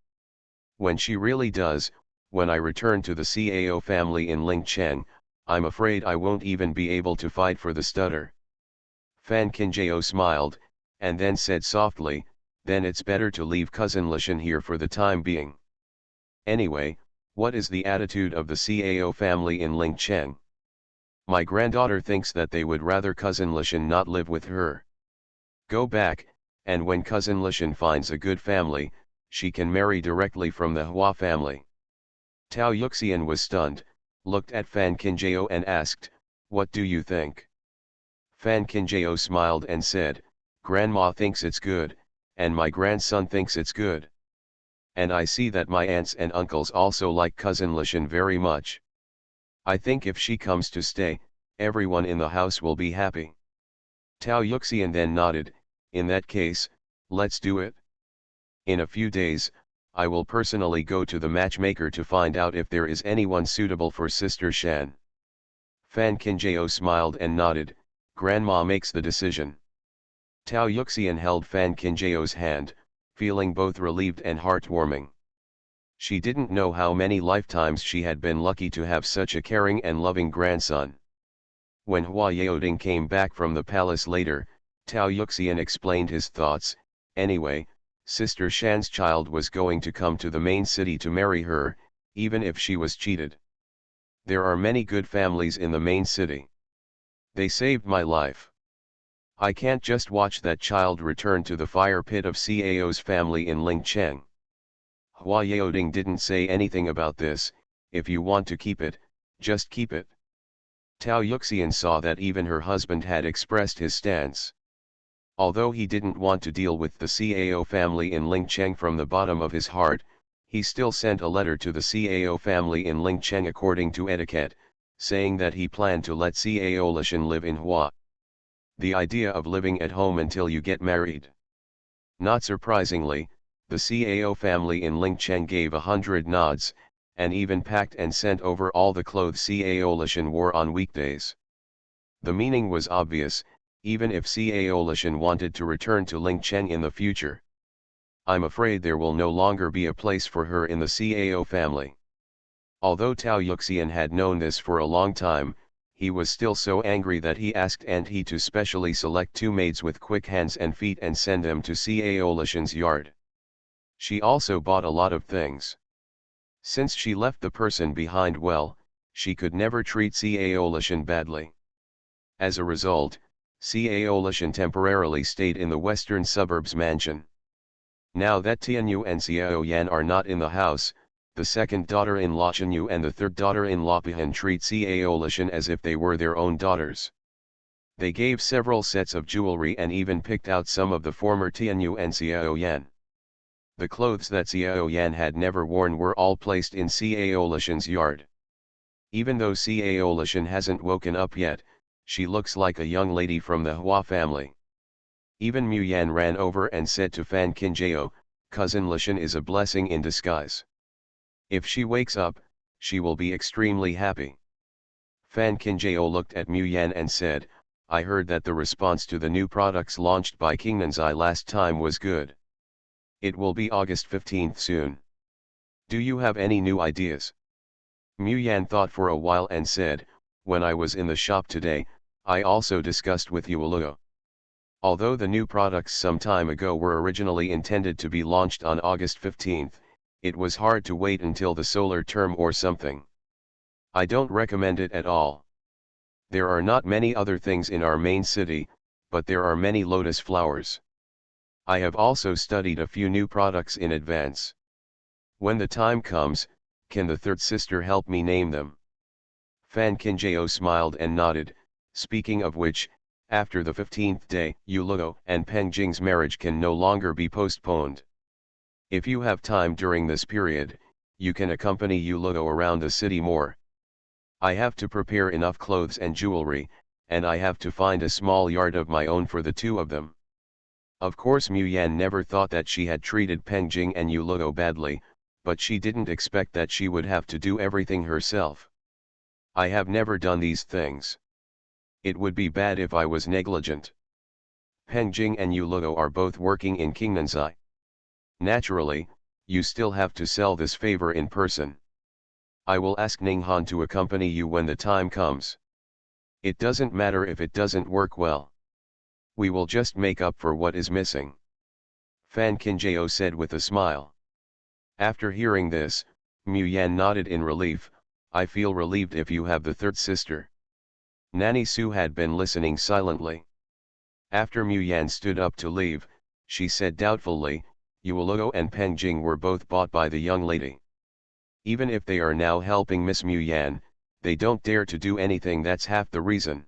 When she really does, when I return to the Cao family in Lingcheng, I'm afraid I won't even be able to fight for the stutter." Fan Qinjiao smiled, and then said softly, "Then it's better to leave cousin Lishan here for the time being. Anyway, what is the attitude of the Cao family in Lingcheng? My granddaughter thinks that they would rather cousin Lishan not live with her. Go back, and when cousin Lishan finds a good family, she can marry directly from the Hua family." Tao Yuxian was stunned, looked at Fan Qinjiao and asked, "What do you think?" Fan Qinjiao smiled and said, "Grandma thinks it's good, and my grandson thinks it's good. And I see that my aunts and uncles also like cousin Lishan very much. I think if she comes to stay, everyone in the house will be happy." Tao Yuxian then nodded, "In that case, let's do it. In a few days, I will personally go to the matchmaker to find out if there is anyone suitable for Sister Shan." Fan Qinjiao smiled and nodded, "Grandma makes the decision." Tao Yuxian held Fan Qinjiao's hand, feeling both relieved and heartwarming. She didn't know how many lifetimes she had been lucky to have such a caring and loving grandson. When Hua Yaoding came back from the palace later, Tao Yuxian explained his thoughts. Anyway, Sister Shan's child was going to come to the main city to marry her, even if she was cheated. There are many good families in the main city. They saved my life. I can't just watch that child return to the fire pit of Cao's family in Lingcheng. Hua Yaoding didn't say anything about this. If you want to keep it, just keep it. Tao Yuxian saw that even her husband had expressed his stance. Although he didn't want to deal with the Cao family in Lingcheng from the bottom of his heart, he still sent a letter to the Cao family in Lingcheng according to etiquette, saying that he planned to let Cao Lishan live in Hua. The idea of living at home until you get married. Not surprisingly, the Cao family in Lingcheng gave 100 nods, and even packed and sent over all the clothes Cao Lishan wore on weekdays. The meaning was obvious, even if Cao Lishan wanted to return to Lingcheng in the future. I'm afraid there will no longer be a place for her in the Cao family. Although Tao Yuxian had known this for a long time, he was still so angry that he asked Aunt He to specially select 2 maids with quick hands and feet and send them to Cao Lishan's yard. She also bought a lot of things. Since she left the person behind well, she could never treat Cao Lishan badly. As a result, Cao Lishan temporarily stayed in the western suburbs mansion. Now that Tianyu and Xiao Yan are not in the house, the second daughter-in-law Chenyu and the third daughter-in-law Pihan treat Cao Lishan as if they were their own daughters. They gave several sets of jewelry and even picked out some of the former Tianyu and Xiao Yan. The clothes that Xiao Yan had never worn were all placed in Xiao Lishan's yard. Even though Xiao Lishan hasn't woken up yet, she looks like a young lady from the Hua family. Even Mu Yan ran over and said to Fan Qinjiao, "Cousin Lishan is a blessing in disguise. If she wakes up, she will be extremely happy." Fan Qinjiao looked at Mu Yan and said, "I heard that the response to the new products launched by Kingnanzai last time was good. It will be August 15th soon. Do you have any new ideas?" Mu Yan thought for a while and said, "When I was in the shop today, I also discussed with Yuluo. Although the new products some time ago were originally intended to be launched on August 15th, it was hard to wait until the solar term or something. I don't recommend it at all. There are not many other things in our main city, but there are many lotus flowers. I have also studied a few new products in advance. When the time comes, can the third sister help me name them?" Fan Qinjiao smiled and nodded, "Speaking of which, after the 15th day, Yuluo and Peng Jing's marriage can no longer be postponed. If you have time during this period, you can accompany Yuluo around the city more. I have to prepare enough clothes and jewelry, and I have to find a small yard of my own for the two of them." Of course Mu Yan never thought that she had treated Peng Jing and Yuluo badly, but she didn't expect that she would have to do everything herself. "I have never done these things. It would be bad if I was negligent. Peng Jing and Yuluo are both working in Kingnanzai. Naturally, you still have to sell this favor in person. I will ask Ninghan to accompany you when the time comes. It doesn't matter if it doesn't work well. We will just make up for what is missing," Fan Qinjiao said with a smile. After hearing this, Mu Yan nodded in relief. "I feel relieved if you have the third sister." Nanny Su had been listening silently. After Mu Yan stood up to leave, she said doubtfully, "Yuluo and Peng Jing were both bought by the young lady. Even if they are now helping Miss Mu Yan, they don't dare to do anything. That's half the reason."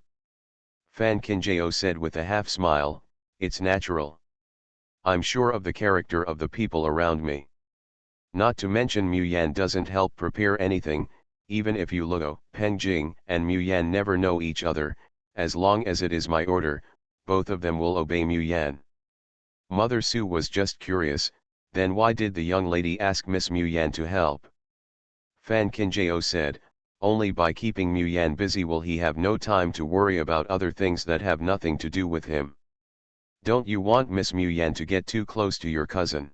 Fan Qinjiao said with a half smile, "It's natural. I'm sure of the character of the people around me. Not to mention Mu Yan doesn't help prepare anything. Even if Yuluo, Peng Jing, and Mu Yan never know each other, as long as it is my order, both of them will obey Mu Yan." Mother Su was just curious, then why did the young lady ask Miss Mu Yan to help? Fan Qinjiao said, "Only by keeping Mu Yan busy will he have no time to worry about other things that have nothing to do with him. Don't you want Miss Mu Yan to get too close to your cousin?"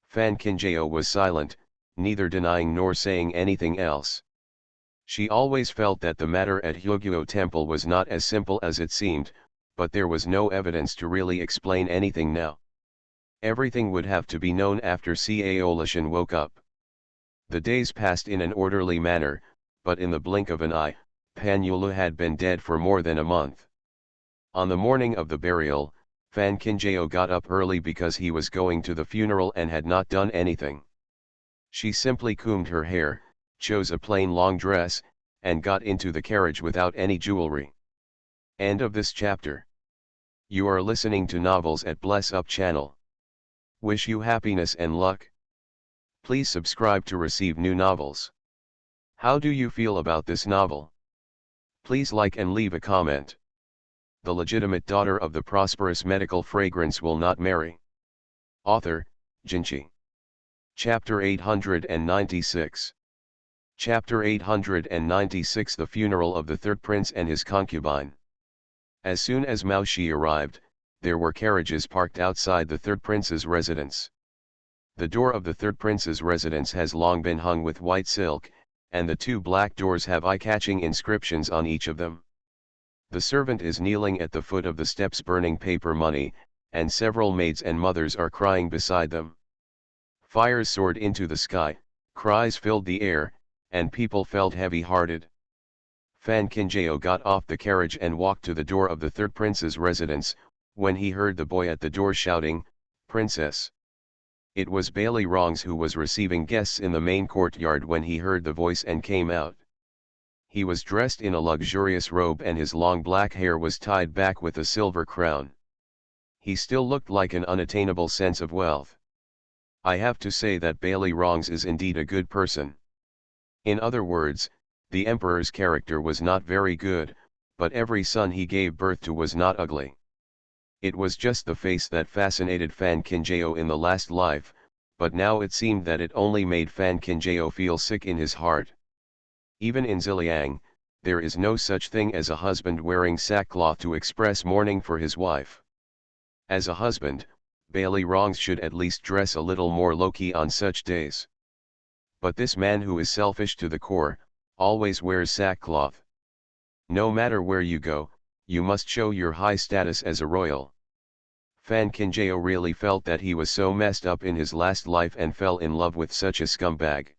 Fan Qinjiao was silent, neither denying nor saying anything else. She always felt that the matter at Hyogyo Temple was not as simple as it seemed, but there was no evidence to really explain anything now. Everything would have to be known after Cao Lishan woke up. The days passed in an orderly manner, but in the blink of an eye, Pan Yulu had been dead for more than a month. On the morning of the burial, Fan Qinjiao got up early because he was going to the funeral and had not done anything. She simply combed her hair, chose a plain long dress, and got into the carriage without any jewelry. End of this chapter. You are listening to Novels at Bless Up channel. Wish you happiness and luck. Please subscribe to receive new novels. How do you feel about this novel? Please like and leave a comment. The legitimate daughter of the prosperous medical fragrance will not marry. Author, Jinchi. Chapter 896. Chapter 896 The Funeral of the Third Prince and His Concubine. As soon as Mao Shi arrived, there were carriages parked outside the third prince's residence. The door of the third prince's residence has long been hung with white silk, and the two black doors have eye-catching inscriptions on each of them. The servant is kneeling at the foot of the steps burning paper money, and several maids and mothers are crying beside them. Fires soared into the sky, cries filled the air, and people felt heavy-hearted. Fan Qinjiao got off the carriage and walked to the door of the third prince's residence, when he heard the boy at the door shouting, "Princess!" It was Bailey Rongs who was receiving guests in the main courtyard when he heard the voice and came out. He was dressed in a luxurious robe and his long black hair was tied back with a silver crown. He still looked like an unattainable sense of wealth. I have to say that Bailey Rongs is indeed a good person. In other words, the emperor's character was not very good, but every son he gave birth to was not ugly. It was just the face that fascinated Fan Kinjao in the last life, but now it seemed that it only made Fan Kinjao feel sick in his heart. Even in Ziliang, there is no such thing as a husband wearing sackcloth to express mourning for his wife. As a husband, Bailey Rongs should at least dress a little more low-key on such days. But this man who is selfish to the core, always wears sackcloth. No matter where you go, you must show your high status as a royal. Fan Kinjao really felt that he was so messed up in his last life and fell in love with such a scumbag.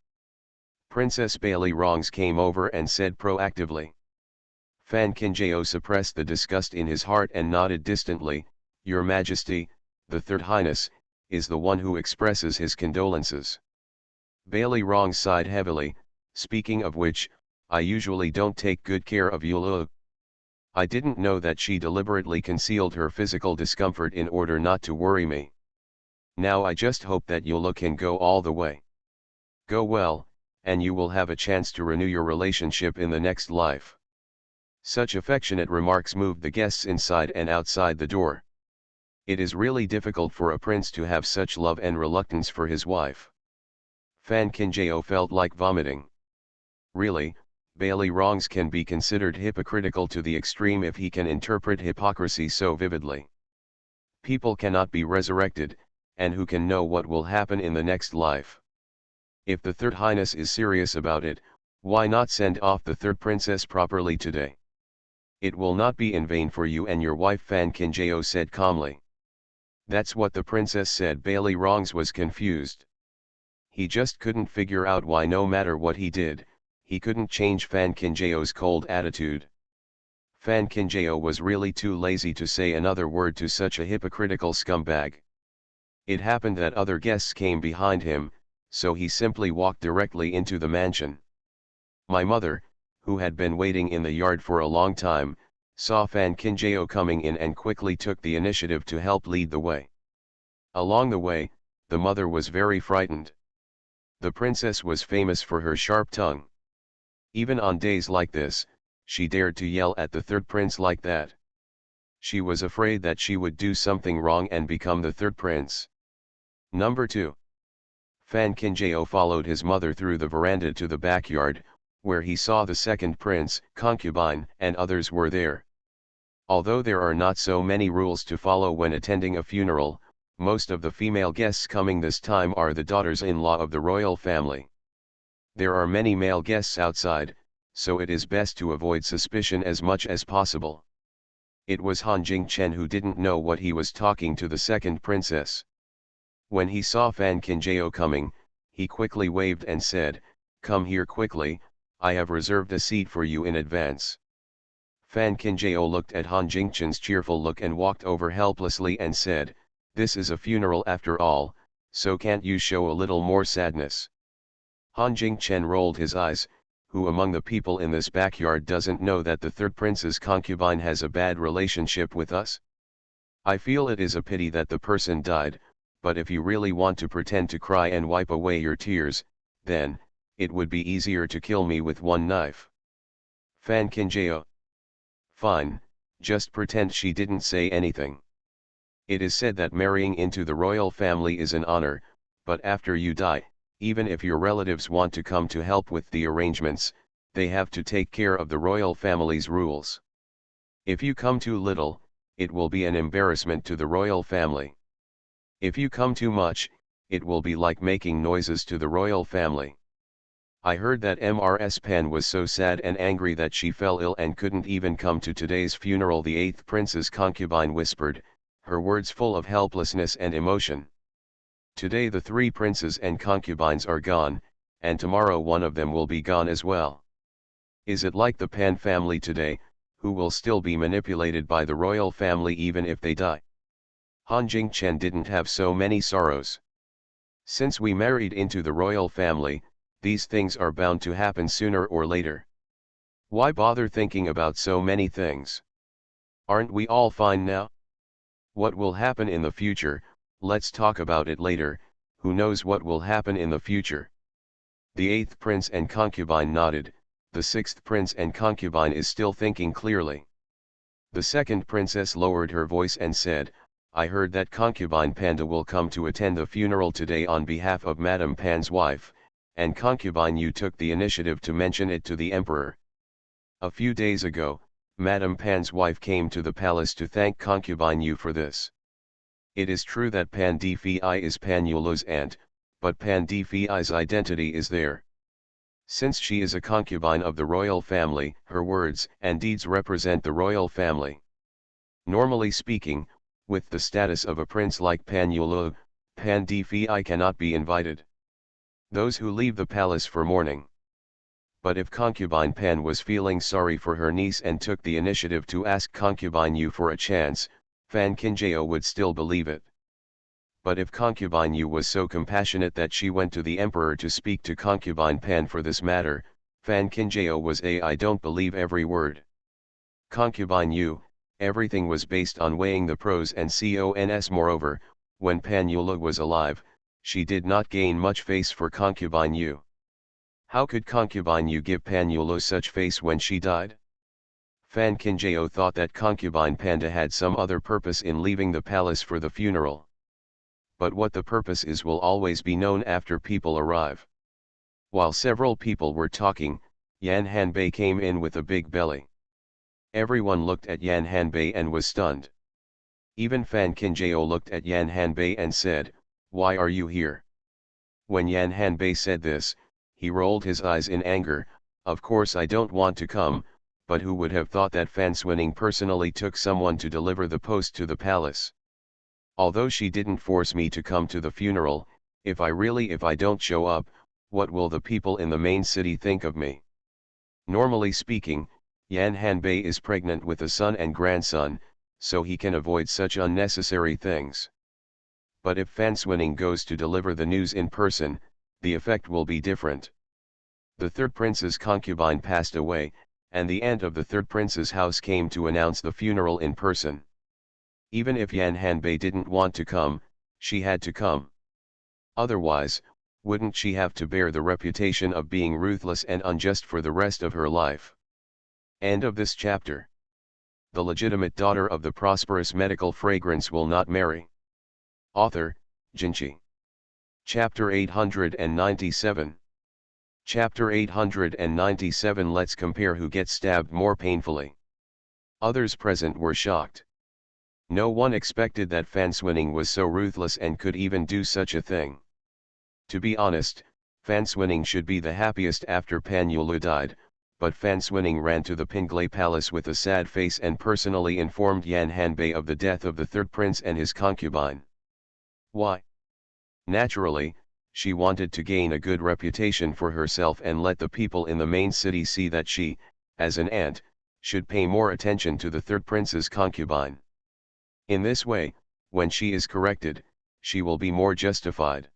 Princess Bailey Rongs came over and said proactively. Fan Kinjao suppressed the disgust in his heart and nodded distantly, "Your Majesty, the Third Highness, is the one who expresses his condolences." Bailey Rongs sighed heavily, "Speaking of which, I usually don't take good care of Yulu. I didn't know that she deliberately concealed her physical discomfort in order not to worry me. Now I just hope that Yulu can go all the way. Go well, and you will have a chance to renew your relationship in the next life." Such affectionate remarks moved the guests inside and outside the door. It is really difficult for a prince to have such love and reluctance for his wife. Fan Kinjao felt like vomiting. Really, Bailey Rongs can be considered hypocritical to the extreme if he can interpret hypocrisy so vividly. People cannot be resurrected, and who can know what will happen in the next life? If the Third Highness is serious about it, why not send off the third princess properly today? It will not be in vain for you and your wife, Fan Kinjao said calmly. That's what the princess said. Bailey Rongs was confused. He just couldn't figure out why no matter what he did, he couldn't change Fan Kinjao's cold attitude. Fan Kinjao was really too lazy to say another word to such a hypocritical scumbag. It happened that other guests came behind him, so he simply walked directly into the mansion. My mother, who had been waiting in the yard for a long time, saw Fan Kinjao coming in and quickly took the initiative to help lead the way. Along the way, the mother was very frightened. The princess was famous for her sharp tongue. Even on days like this, she dared to yell at the third prince like that. She was afraid that she would do something wrong and become the third prince. Number 2. Fan Kinjao followed his mother through the veranda to the backyard, where he saw the second prince, concubine, and others were there. Although there are not so many rules to follow when attending a funeral, most of the female guests coming this time are the daughters-in-law of the royal family. There are many male guests outside, so it is best to avoid suspicion as much as possible. It was Han Jingchen who didn't know what he was talking to the second princess. When he saw Fan Kinjao coming, he quickly waved and said, "Come here quickly, I have reserved a seat for you in advance." Fan Kinjao looked at Han Jingchen's cheerful look and walked over helplessly and said, "This is a funeral after all, so can't you show a little more sadness?" Han Jingchen rolled his eyes. Who among the people in this backyard doesn't know that the third prince's concubine has a bad relationship with us? I feel it is a pity that the person died, but if you really want to pretend to cry and wipe away your tears, then, it would be easier to kill me with one knife. Fan Kinjao. Fine, just pretend she didn't say anything. It is said that marrying into the royal family is an honor, but after you die, even if your relatives want to come to help with the arrangements, they have to take care of the royal family's rules. If you come too little, it will be an embarrassment to the royal family. If you come too much, it will be like making noises to the royal family. I heard that Mrs. Pan was so sad and angry that she fell ill and couldn't even come to today's funeral, the eighth prince's concubine whispered, her words full of helplessness and emotion. Today the three princes and concubines are gone, and tomorrow one of them will be gone as well. Is it like the Pan family today, who will still be manipulated by the royal family even if they die? Han Jingchen didn't have so many sorrows. Since we married into the royal family, these things are bound to happen sooner or later. Why bother thinking about so many things? Aren't we all fine now? What will happen in the future? Let's talk about it later. Who knows what will happen in the future? The eighth prince and concubine nodded. The sixth prince and concubine is still thinking clearly. The second princess lowered her voice and said, I heard that concubine Panda will come to attend the funeral today on behalf of Madame Pan's wife, and concubine Yu took the initiative to mention it to the emperor. A few days ago, Madame Pan's wife came to the palace to thank concubine Yu for this. It is true that Pan Dfi is Pan Yulu's aunt, but Pan Dfi's identity is there. Since she is a concubine of the royal family, her words and deeds represent the royal family. Normally speaking, with the status of a prince like Pan Yulu, Pan Dfi cannot be invited. Those who leave the palace for mourning. But if concubine Pan was feeling sorry for her niece and took the initiative to ask concubine Yu for a chance, Fan Kinjao would still believe it. But if concubine Yu was so compassionate that she went to the emperor to speak to concubine Pan for this matter, Fan Kinjao was I don't believe every word. Concubine Yu, everything was based on weighing the pros and cons. Moreover, when Pan Yulu was alive, she did not gain much face for concubine Yu. How could concubine Yu give Pan Yulu such face when she died? Fan Kinjao thought that concubine Panda had some other purpose in leaving the palace for the funeral. But what the purpose is will always be known after people arrive. While several people were talking, Yan Hanbei came in with a big belly. Everyone looked at Yan Hanbei and was stunned. Even Fan Kinjao looked at Yan Hanbei and said, "Why are you here?" When Yan Hanbei said this, he rolled his eyes in anger. Of course I don't want to come, but who would have thought that Fan Swining personally took someone to deliver the post to the palace? Although she didn't force me to come to the funeral, if I don't show up, what will the people in the main city think of me? Normally speaking, Yan Hanbei is pregnant with a son and grandson, so he can avoid such unnecessary things. But if Fan Swining goes to deliver the news in person, the effect will be different. The third prince's concubine passed away, and the aunt of the third prince's house came to announce the funeral in person. Even if Yan Hanbei didn't want to come, she had to come. Otherwise, wouldn't she have to bear the reputation of being ruthless and unjust for the rest of her life? End of this chapter. The legitimate daughter of the prosperous medical fragrance will not marry. Author, Jinchi. Chapter 897. Chapter 897. Let's compare who gets stabbed more painfully. Others present were shocked. No one expected that Fan Swining was so ruthless and could even do such a thing. To be honest, Fan Swining should be the happiest after Pan Yulu died, but Fan Swining ran to the Pinglai palace with a sad face and personally informed Yan Hanbei of the death of the third prince and his concubine. Why? Naturally, she wanted to gain a good reputation for herself and let the people in the main city see that she, as an aunt, should pay more attention to the third prince's concubine. In this way, when she is corrected, she will be more justified.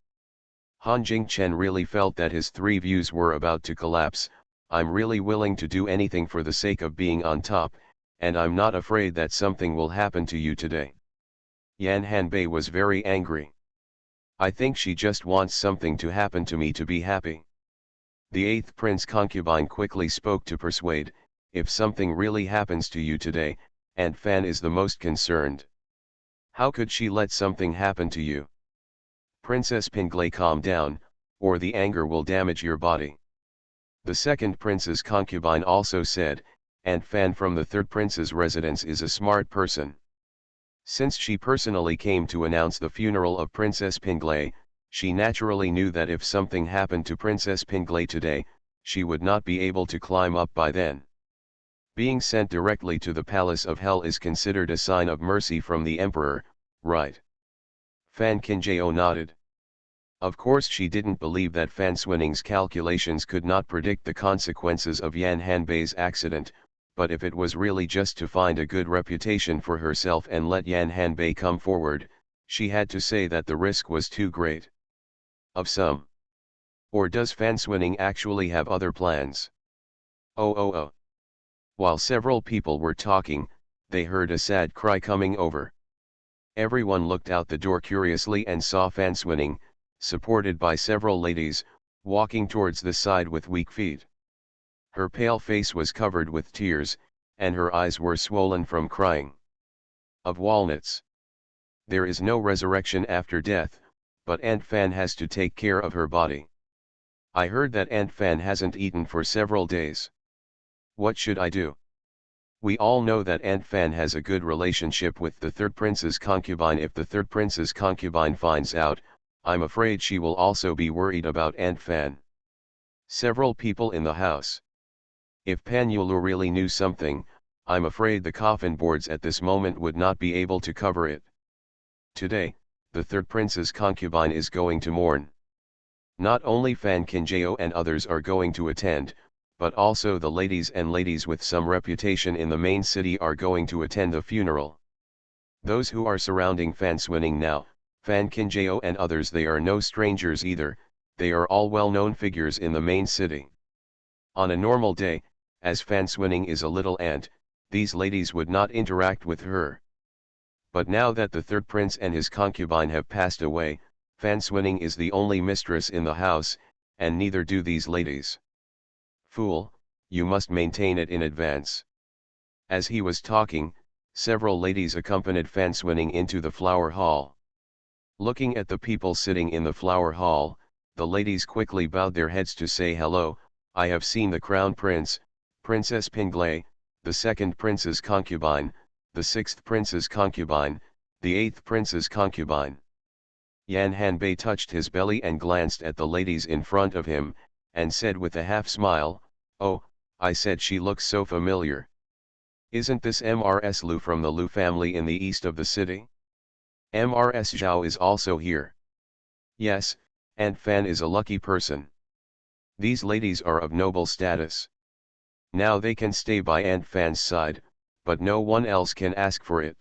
Han Jingchen really felt that his three views were about to collapse. I'm really willing to do anything for the sake of being on top, and I'm not afraid that something will happen to you today. Yan Hanbei was very angry. I think she just wants something to happen to me to be happy. The eighth prince concubine quickly spoke to persuade, if something really happens to you today, Aunt Fan is the most concerned. How could she let something happen to you? Princess Pinglai, calm down, or the anger will damage your body. The second prince's concubine also said, Aunt Fan from the third prince's residence is a smart person. Since she personally came to announce the funeral of Princess Pinglai, she naturally knew that if something happened to Princess Pinglai today, she would not be able to climb up by then. Being sent directly to the Palace of Hell is considered a sign of mercy from the Emperor, right? Fan Kinjao nodded. Of course she didn't believe that Fan Swining's calculations could not predict the consequences of Yan Hanbei's accident, but if it was really just to find a good reputation for herself and let Yan Hanbei come forward, she had to say that the risk was too great. Of some. Or does Fan Swining actually have other plans? Oh. While several people were talking, they heard a sad cry coming over. Everyone looked out the door curiously and saw Fan Swinning, supported by several ladies, walking towards the side with weak feet. Her pale face was covered with tears, and her eyes were swollen from crying. Of walnuts. There is no resurrection after death, but Aunt Fan has to take care of her body. I heard that Aunt Fan hasn't eaten for several days. What should I do? We all know that Aunt Fan has a good relationship with the third prince's concubine. If the third prince's concubine finds out, I'm afraid she will also be worried about Aunt Fan. Several people in the house. If Pan Yulu really knew something, I'm afraid the coffin boards at this moment would not be able to cover it. Today, the third prince's concubine is going to mourn. Not only Fan Kinjao and others are going to attend, but also the ladies and ladies with some reputation in the main city are going to attend the funeral. Those who are surrounding Fan Swinning now, Fan Kinjao and others, they are no strangers either, they are all well-known figures in the main city. On a normal day, as Fan Swinning is a little ant, these ladies would not interact with her. But now that the third prince and his concubine have passed away, Fan Swinning is the only mistress in the house, and neither do these ladies. Fool, you must maintain it in advance. As he was talking, several ladies accompanied Fan Swinning into the flower hall. Looking at the people sitting in the flower hall, the ladies quickly bowed their heads to say hello. I have seen the crown prince, Princess Pinglay, the second prince's concubine, the sixth prince's concubine, the eighth prince's concubine. Yan Hanbei touched his belly and glanced at the ladies in front of him, and said with a half-smile, "Oh, I said she looks so familiar. Isn't this Mrs. Lu from the Lu family in the east of the city? Mrs. Zhao is also here. Yes, Aunt Fan is a lucky person. These ladies are of noble status. Now they can stay by Aunt Fan's side, but no one else can ask for it."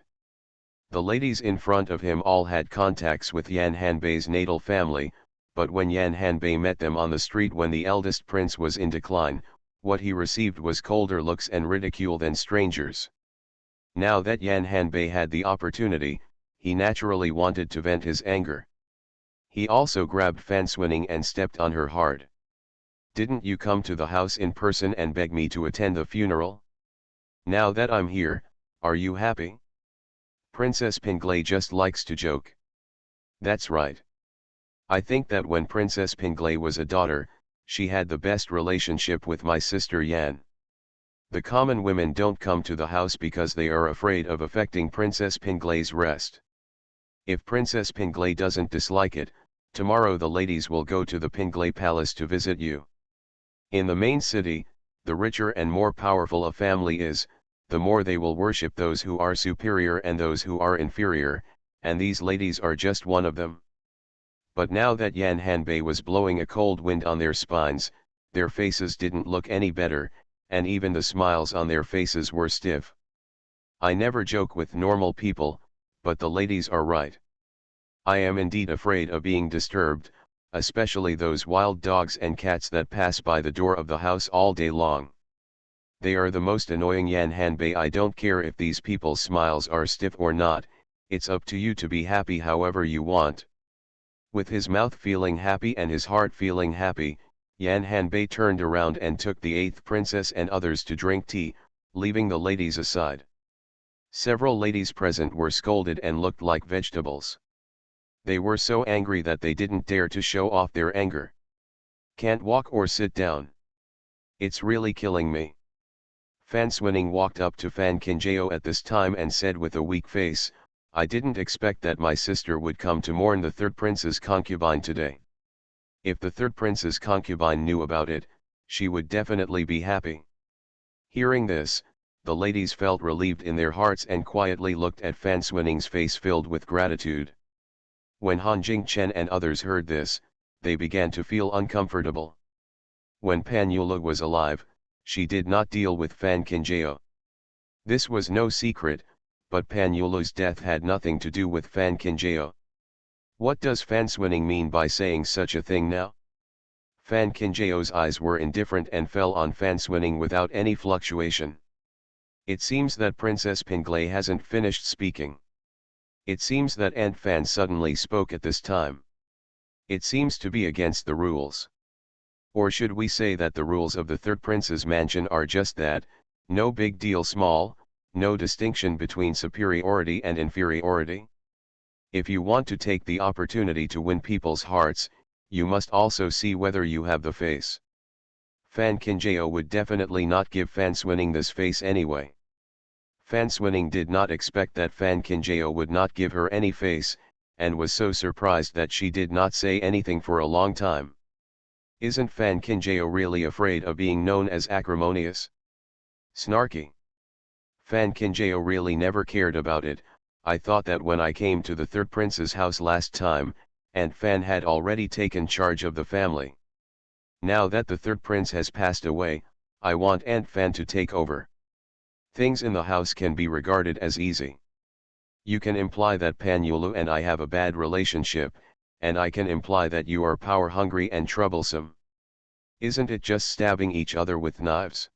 The ladies in front of him all had contacts with Yan Hanbei's natal family, but when Yan Hanbei met them on the street when the eldest prince was in decline, what he received was colder looks and ridicule than strangers. Now that Yan Hanbei had the opportunity, he naturally wanted to vent his anger. He also grabbed Fan Swinning and stepped on her hard. "Didn't you come to the house in person and beg me to attend the funeral? Now that I'm here, are you happy?" Princess Pinglay just likes to joke. That's right. I think that when Princess Pinglay was a daughter, she had the best relationship with my sister Yan. The common women don't come to the house because they are afraid of affecting Princess Pinglay's rest. If Princess Pinglay doesn't dislike it, tomorrow the ladies will go to the Pinglay Palace to visit you. In the main city, the richer and more powerful a family is, the more they will worship those who are superior and those who are inferior, and these ladies are just one of them. But now that Yan Hanbei was blowing a cold wind on their spines, their faces didn't look any better, and even the smiles on their faces were stiff. I never joke with normal people, but the ladies are right. I am indeed afraid of being disturbed, especially those wild dogs and cats that pass by the door of the house all day long. They are the most annoying. Yan Hanbei, I don't care if these people's smiles are stiff or not, it's up to you to be happy however you want. With his mouth feeling happy and his heart feeling happy, Yan Hanbei turned around and took the eighth princess and others to drink tea, leaving the ladies aside. Several ladies present were scolded and looked like vegetables. They were so angry that they didn't dare to show off their anger. Can't walk or sit down. It's really killing me. Fan Swinning walked up to Fan Kinjao at this time and said with a weak face, I didn't expect that my sister would come to mourn the third prince's concubine today. If the third prince's concubine knew about it, she would definitely be happy. Hearing this, the ladies felt relieved in their hearts and quietly looked at Fan Swinning's face filled with gratitude. When Han Jingchen and others heard this, they began to feel uncomfortable. When Pan Yula was alive, she did not deal with Fan Kinjao. This was no secret, but Pan Yula's death had nothing to do with Fan Kinjao. What does Fan Swinning mean by saying such a thing now? Fan Kinjao's eyes were indifferent and fell on Fan Swinning without any fluctuation. It seems that Princess Pinglay hasn't finished speaking. It seems that Aunt Fan suddenly spoke at this time. It seems to be against the rules. Or should we say that the rules of the third prince's mansion are just that, no big deal small, no distinction between superiority and inferiority? If you want to take the opportunity to win people's hearts, you must also see whether you have the face. Fan Kinjao would definitely not give Fan Swinning this face anyway. Fan Swinning did not expect that Fan Kinjao would not give her any face, and was so surprised that she did not say anything for a long time. Isn't Fan Kinjao really afraid of being known as acrimonious? Snarky. Fan Kinjao really never cared about it. I thought that when I came to the third prince's house last time, Aunt Fan had already taken charge of the family. Now that the third prince has passed away, I want Aunt Fan to take over. Things in the house can be regarded as easy. You can imply that Panyulu and I have a bad relationship, and I can imply that you are power-hungry and troublesome. Isn't it just stabbing each other with knives?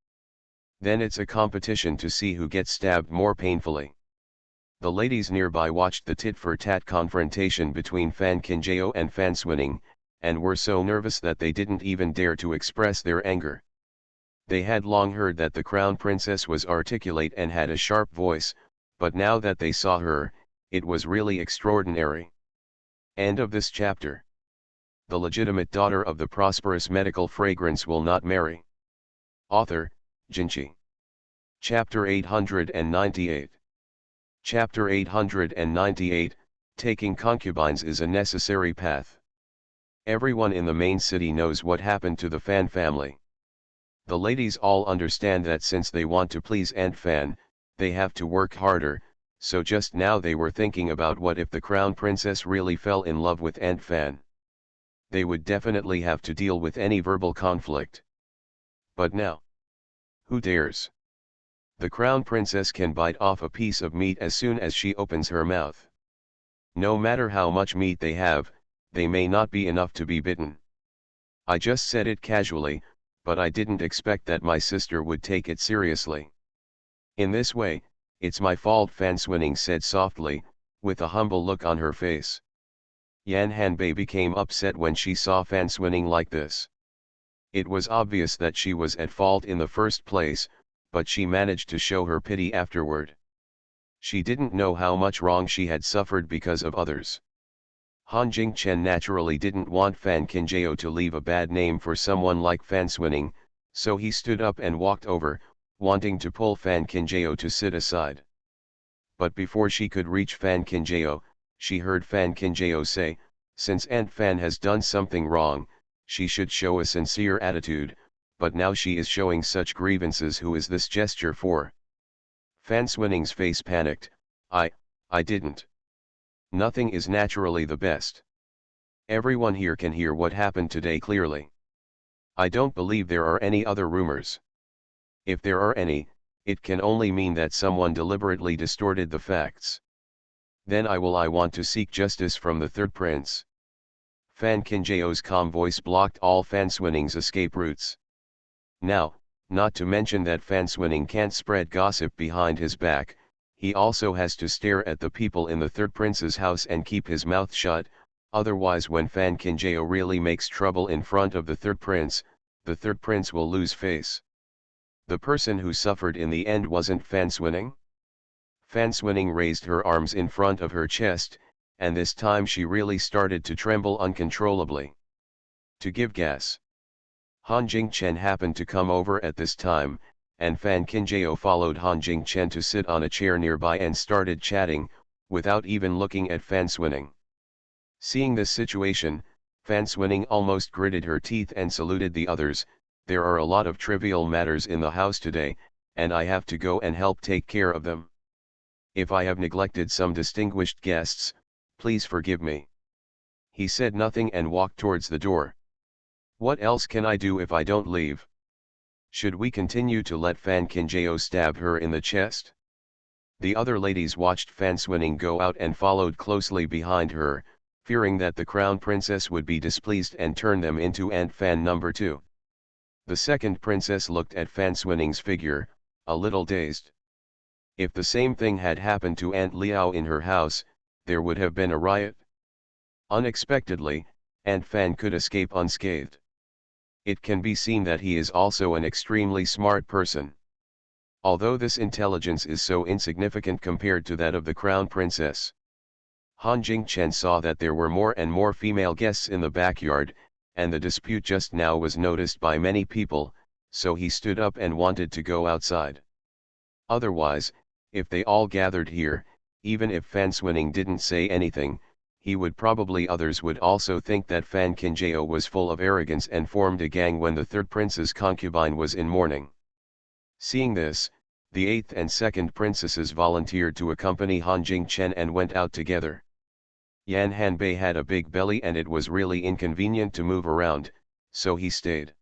Then it's a competition to see who gets stabbed more painfully. The ladies nearby watched the tit-for-tat confrontation between Fan Kinjao and Fan Swinning, and were so nervous that they didn't even dare to express their anger. They had long heard that the crown princess was articulate and had a sharp voice, but now that they saw her, it was really extraordinary. End of this chapter. The legitimate daughter of the prosperous medical fragrance will not marry. Author, Jinchi. Chapter 898. Chapter 898, Taking concubines is a necessary path. Everyone in the main city knows what happened to the Fan family. The ladies all understand that since they want to please Aunt Fan, they have to work harder, so just now they were thinking about what if the crown princess really fell in love with Aunt Fan. They would definitely have to deal with any verbal conflict. But now, who dares? The crown princess can bite off a piece of meat as soon as she opens her mouth. No matter how much meat they have, they may not be enough to be bitten. I just said it casually, but I didn't expect that my sister would take it seriously. In this way, it's my fault, Fan Swinning said softly, with a humble look on her face. Yan Hanbei became upset when she saw Fan Swinning like this. It was obvious that she was at fault in the first place, but she managed to show her pity afterward. She didn't know how much wrong she had suffered because of others. Han Jingchen naturally didn't want Fan Kinjao to leave a bad name for someone like Fan Swinning, so he stood up and walked over, wanting to pull Fan Kinjao to sit aside. But before she could reach Fan Kinjao, she heard Fan Kinjao say, "Since Aunt Fan has done something wrong, she should show a sincere attitude, but now she is showing such grievances. Who is this gesture for?" Fan Swinning's face panicked. I didn't. Nothing is naturally the best. Everyone here can hear what happened today clearly. I don't believe there are any other rumors. If there are any, it can only mean that someone deliberately distorted the facts. Then I want to seek justice from the third prince. Fan Kinjao's calm voice blocked all Fan Swinning's escape routes. Now, not to mention that Fan Swinning can't spread gossip behind his back, he also has to stare at the people in the third prince's house and keep his mouth shut, otherwise when Fan Kinjao really makes trouble in front of the third prince will lose face. The person who suffered in the end wasn't Fan Swinning? Fan Swinning raised her arms in front of her chest, and this time she really started to tremble uncontrollably. To give gas. Han Jingchen happened to come over at this time, and Fan Kinjao followed Han Jingchen to sit on a chair nearby and started chatting, without even looking at Fan Swinning. Seeing this situation, Fan Swinning almost gritted her teeth and saluted the others. "There are a lot of trivial matters in the house today, and I have to go and help take care of them. If I have neglected some distinguished guests, please forgive me." He said nothing and walked towards the door. "What else can I do if I don't leave? Should we continue to let Fan Kinjao stab her in the chest?" The other ladies watched Fan Swinning go out and followed closely behind her, fearing that the crown princess would be displeased and turn them into Aunt Fan number 2. The second princess looked at Fan Swinning's figure, a little dazed. If the same thing had happened to Aunt Liao in her house, there would have been a riot. Unexpectedly, Aunt Fan could escape unscathed. It can be seen that he is also an extremely smart person. Although this intelligence is so insignificant compared to that of the crown princess. Han Jingchen saw that there were more and more female guests in the backyard, and the dispute just now was noticed by many people, so he stood up and wanted to go outside. Otherwise, if they all gathered here, even if Fan Swinning didn't say anything, he would probably others would also think that Fan Qingjao was full of arrogance and formed a gang when the third prince's concubine was in mourning. Seeing this, the eighth and second princesses volunteered to accompany Han Jingchen and went out together. Yan Hanbei had a big belly and it was really inconvenient to move around, so he stayed.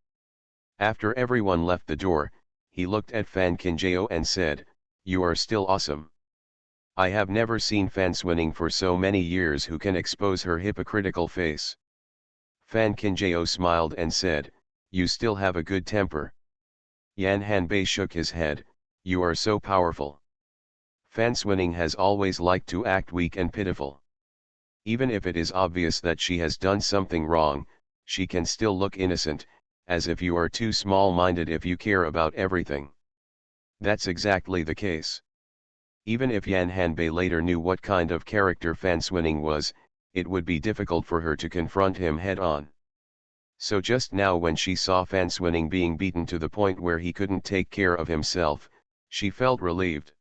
After everyone left the door, he looked at Fan Qingjao and said, "You are still awesome. I have never seen Fan Swinning for so many years who can expose her hypocritical face." Fan Qingjao smiled and said, "You still have a good temper." Yan Hanbei shook his head, "You are so powerful. Fan Swinning has always liked to act weak and pitiful. Even if it is obvious that she has done something wrong, she can still look innocent, as if you are too small-minded if you care about everything." That's exactly the case. Even if Yan Hanbei later knew what kind of character Fan Swinning was, it would be difficult for her to confront him head-on. So just now when she saw Fan Swinning being beaten to the point where he couldn't take care of himself, she felt relieved.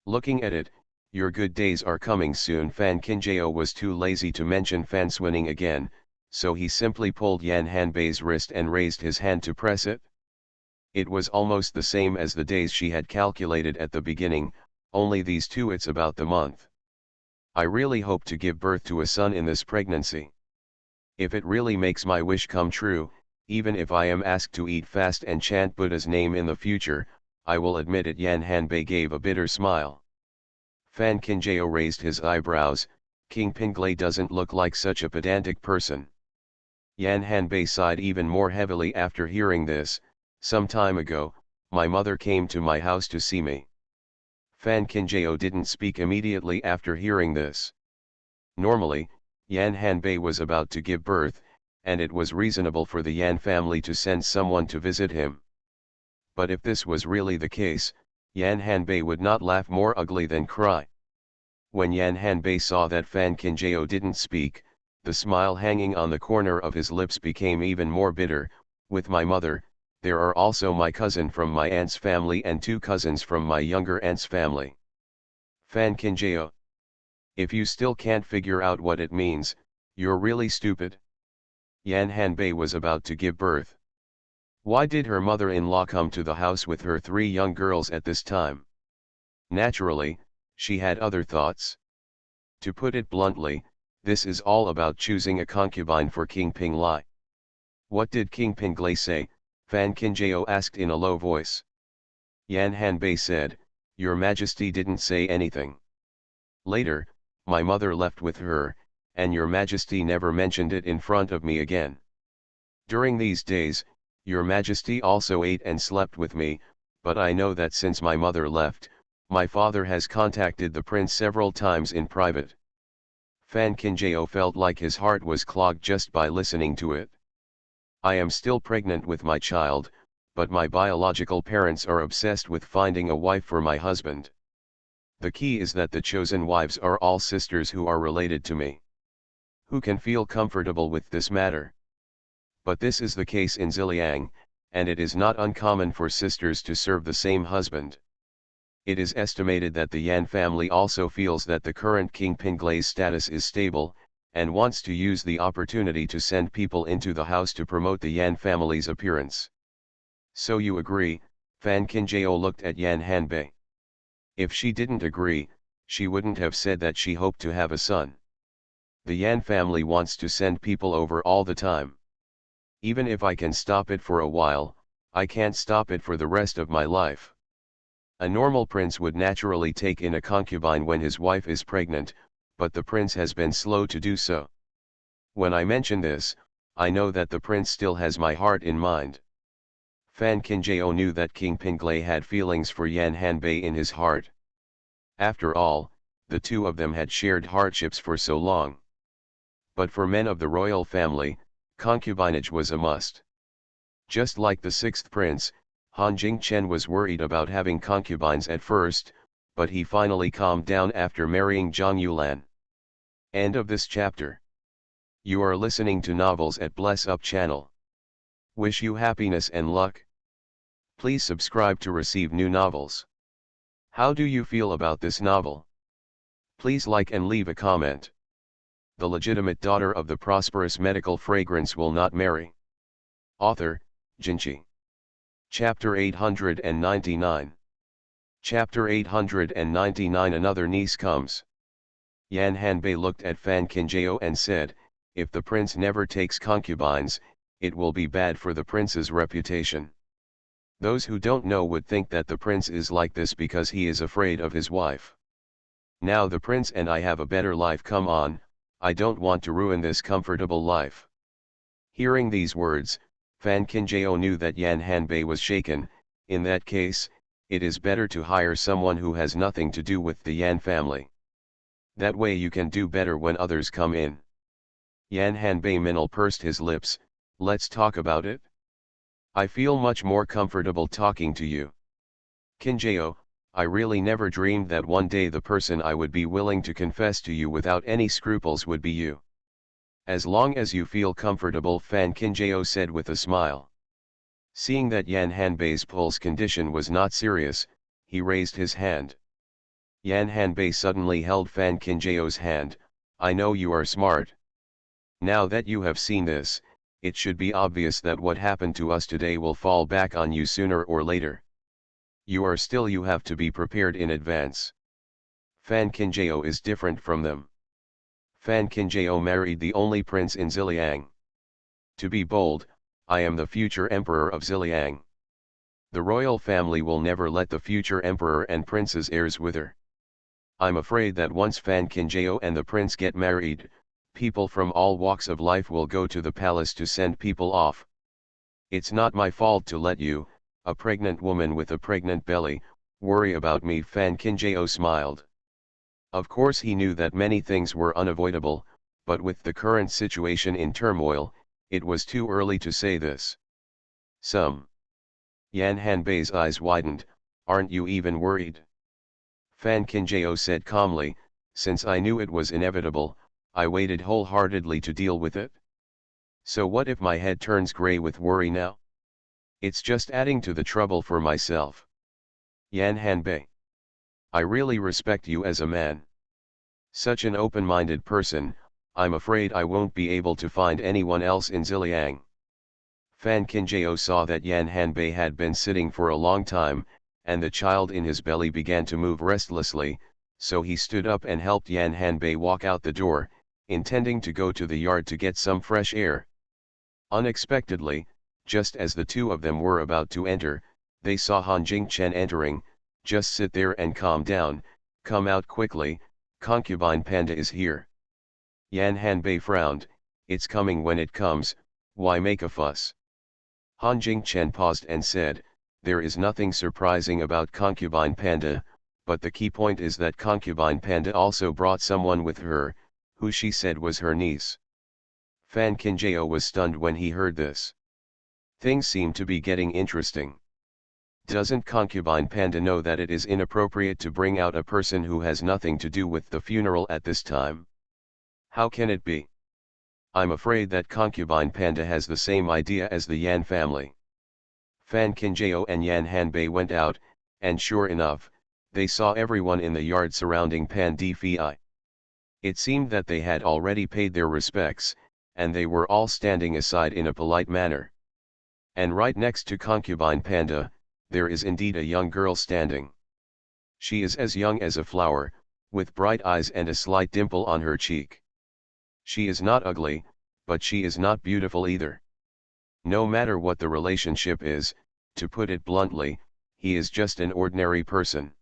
Looking at it, "Your good days are coming soon." Fan Qingjao was too lazy to mention Fan Swinning again, so he simply pulled Yan Hanbei's wrist and raised his hand to press it. It was almost the same as the days she had calculated at the beginning, only these two it's about the month. "I really hope to give birth to a son in this pregnancy. If it really makes my wish come true, even if I am asked to eat fast and chant Buddha's name in the future, I will admit it." Yan Hanbei gave a bitter smile. Fan Qingjao raised his eyebrows. King Pinglai doesn't look like such a pedantic person. Yan Hanbei sighed even more heavily after hearing this. "Some time ago, my mother came to my house to see me." Fan Qingjao didn't speak immediately after hearing this. Normally, Yan Hanbei was about to give birth, and it was reasonable for the Yan family to send someone to visit him. But if this was really the case, Yan Hanbei would not laugh more ugly than cry. When Yan Hanbei saw that Fan Qingjao didn't speak, the smile hanging on the corner of his lips became even more bitter. "With my mother, there are also my cousin from my aunt's family and two cousins from my younger aunt's family." Fan Qingjao, if you still can't figure out what it means, you're really stupid. Yan Hanbei was about to give birth. Why did her mother-in-law come to the house with her three young girls at this time? Naturally, she had other thoughts. To put it bluntly, this is all about choosing a concubine for King Pinglai. "What did King Pinglai say?" Fan Qingjao asked in a low voice. Yan Hanbei said, "Your Majesty didn't say anything. Later, my mother left with her, and your Majesty never mentioned it in front of me again. During these days, your Majesty also ate and slept with me, but I know that since my mother left, my father has contacted the prince several times in private." Fan Qingjao felt like his heart was clogged just by listening to it. "I am still pregnant with my child, but my biological parents are obsessed with finding a wife for my husband. The key is that the chosen wives are all sisters who are related to me. Who can feel comfortable with this matter? But this is the case in Ziliang, and it is not uncommon for sisters to serve the same husband. It is estimated that the Yan family also feels that the current King Pinglai's status is stable, and wants to use the opportunity to send people into the house to promote the Yan family's appearance." "So you agree?" Fan Qingjao looked at Yan Hanbei. If she didn't agree, she wouldn't have said that she hoped to have a son. The Yan family wants to send people over all the time. Even if I can stop it for a while, I can't stop it for the rest of my life. A normal prince would naturally take in a concubine when his wife is pregnant, but the prince has been slow to do so. When I mention this, I know that the prince still has my heart in mind." Fan Qingjao knew that King Pinglai had feelings for Yan Hanbei in his heart. After all, the two of them had shared hardships for so long. But for men of the royal family, concubinage was a must. Just like the sixth prince, Han Jingchen was worried about having concubines at first, but he finally calmed down after marrying Zhang Yulan. End of this chapter. You are listening to Novels at Bless Up channel. Wish you happiness and luck. Please subscribe to receive new novels. How do you feel about this novel? Please like and leave a comment. The legitimate daughter of the prosperous medical fragrance will not marry. Author, Jinchi. Chapter 899. Chapter 899. Another niece comes. Yan Hanbei looked at Fan Qinjiao and said, if the prince never takes concubines, it will be bad for the prince's reputation. Those who don't know would think that the prince is like this because he is afraid of his wife. Now the prince and I have a better life. Come on, I don't want to ruin this comfortable life. Hearing these words, Fan Qinjiao knew that Yan Hanbei was shaken. In that case, it is better to hire someone who has nothing to do with the Yan family. That way you can do better when others come in. Yan Hanbei Minil pursed his lips. Let's talk about it. I feel much more comfortable talking to you. Qinjiao, I really never dreamed that one day the person I would be willing to confess to you without any scruples would be you. As long as you feel comfortable, Fan Qinjiao said with a smile. Seeing that Yan Hanbei's pulse condition was not serious, he raised his hand. Yan Hanbei suddenly held Fan Qinjiao's hand. I know you are smart. Now that you have seen this, it should be obvious that what happened to us today will fall back on you sooner or later. You have to be prepared in advance. Fan Qinjiao is different from them. Fan Qinjiao married the only prince in Ziliang. To be bold, I am the future emperor of Ziliang. The royal family will never let the future emperor and prince's heirs wither. I'm afraid that once Fan Qinjiao and the prince get married, people from all walks of life will go to the palace to send people off. It's not my fault to let you, a pregnant woman with a pregnant belly, worry about me. Fan Qinjiao smiled. Of course he knew that many things were unavoidable, but with the current situation in turmoil, it was too early to say this. Yan Hanbei's eyes widened. Aren't you even worried? Fan Qinjiao said calmly, since I knew it was inevitable, I waited wholeheartedly to deal with it. So what if my head turns gray with worry now? It's just adding to the trouble for myself. Yan Hanbei. I really respect you as a man. Such an open-minded person, I'm afraid I won't be able to find anyone else in Ziliang. Fan Qinjiao saw that Yan Hanbei had been sitting for a long time, and the child in his belly began to move restlessly, so he stood up and helped Yan Hanbei walk out the door, intending to go to the yard to get some fresh air. Unexpectedly, just as the two of them were about to enter, they saw Han Jingchen entering. Just sit there and calm down, come out quickly, concubine Panda is here. Yan Hanbei frowned. It's coming when it comes, why make a fuss? Han Jingchen paused and said, there is nothing surprising about concubine Panda, but the key point is that concubine Panda also brought someone with her, who she said was her niece. Fan Qinjiao was stunned when he heard this. Things seem to be getting interesting. Doesn't concubine Panda know that it is inappropriate to bring out a person who has nothing to do with the funeral at this time? How can it be? I'm afraid that concubine Panda has the same idea as the Yan family. Fan Qinjiao and Yan Hanbei went out, and sure enough, they saw everyone in the yard surrounding Pan Di Phi. It seemed that they had already paid their respects, and they were all standing aside in a polite manner. And right next to concubine Panda, there is indeed a young girl standing. She is as young as a flower, with bright eyes and a slight dimple on her cheek. She is not ugly, but she is not beautiful either. No matter what the relationship is, to put it bluntly, he is just an ordinary person.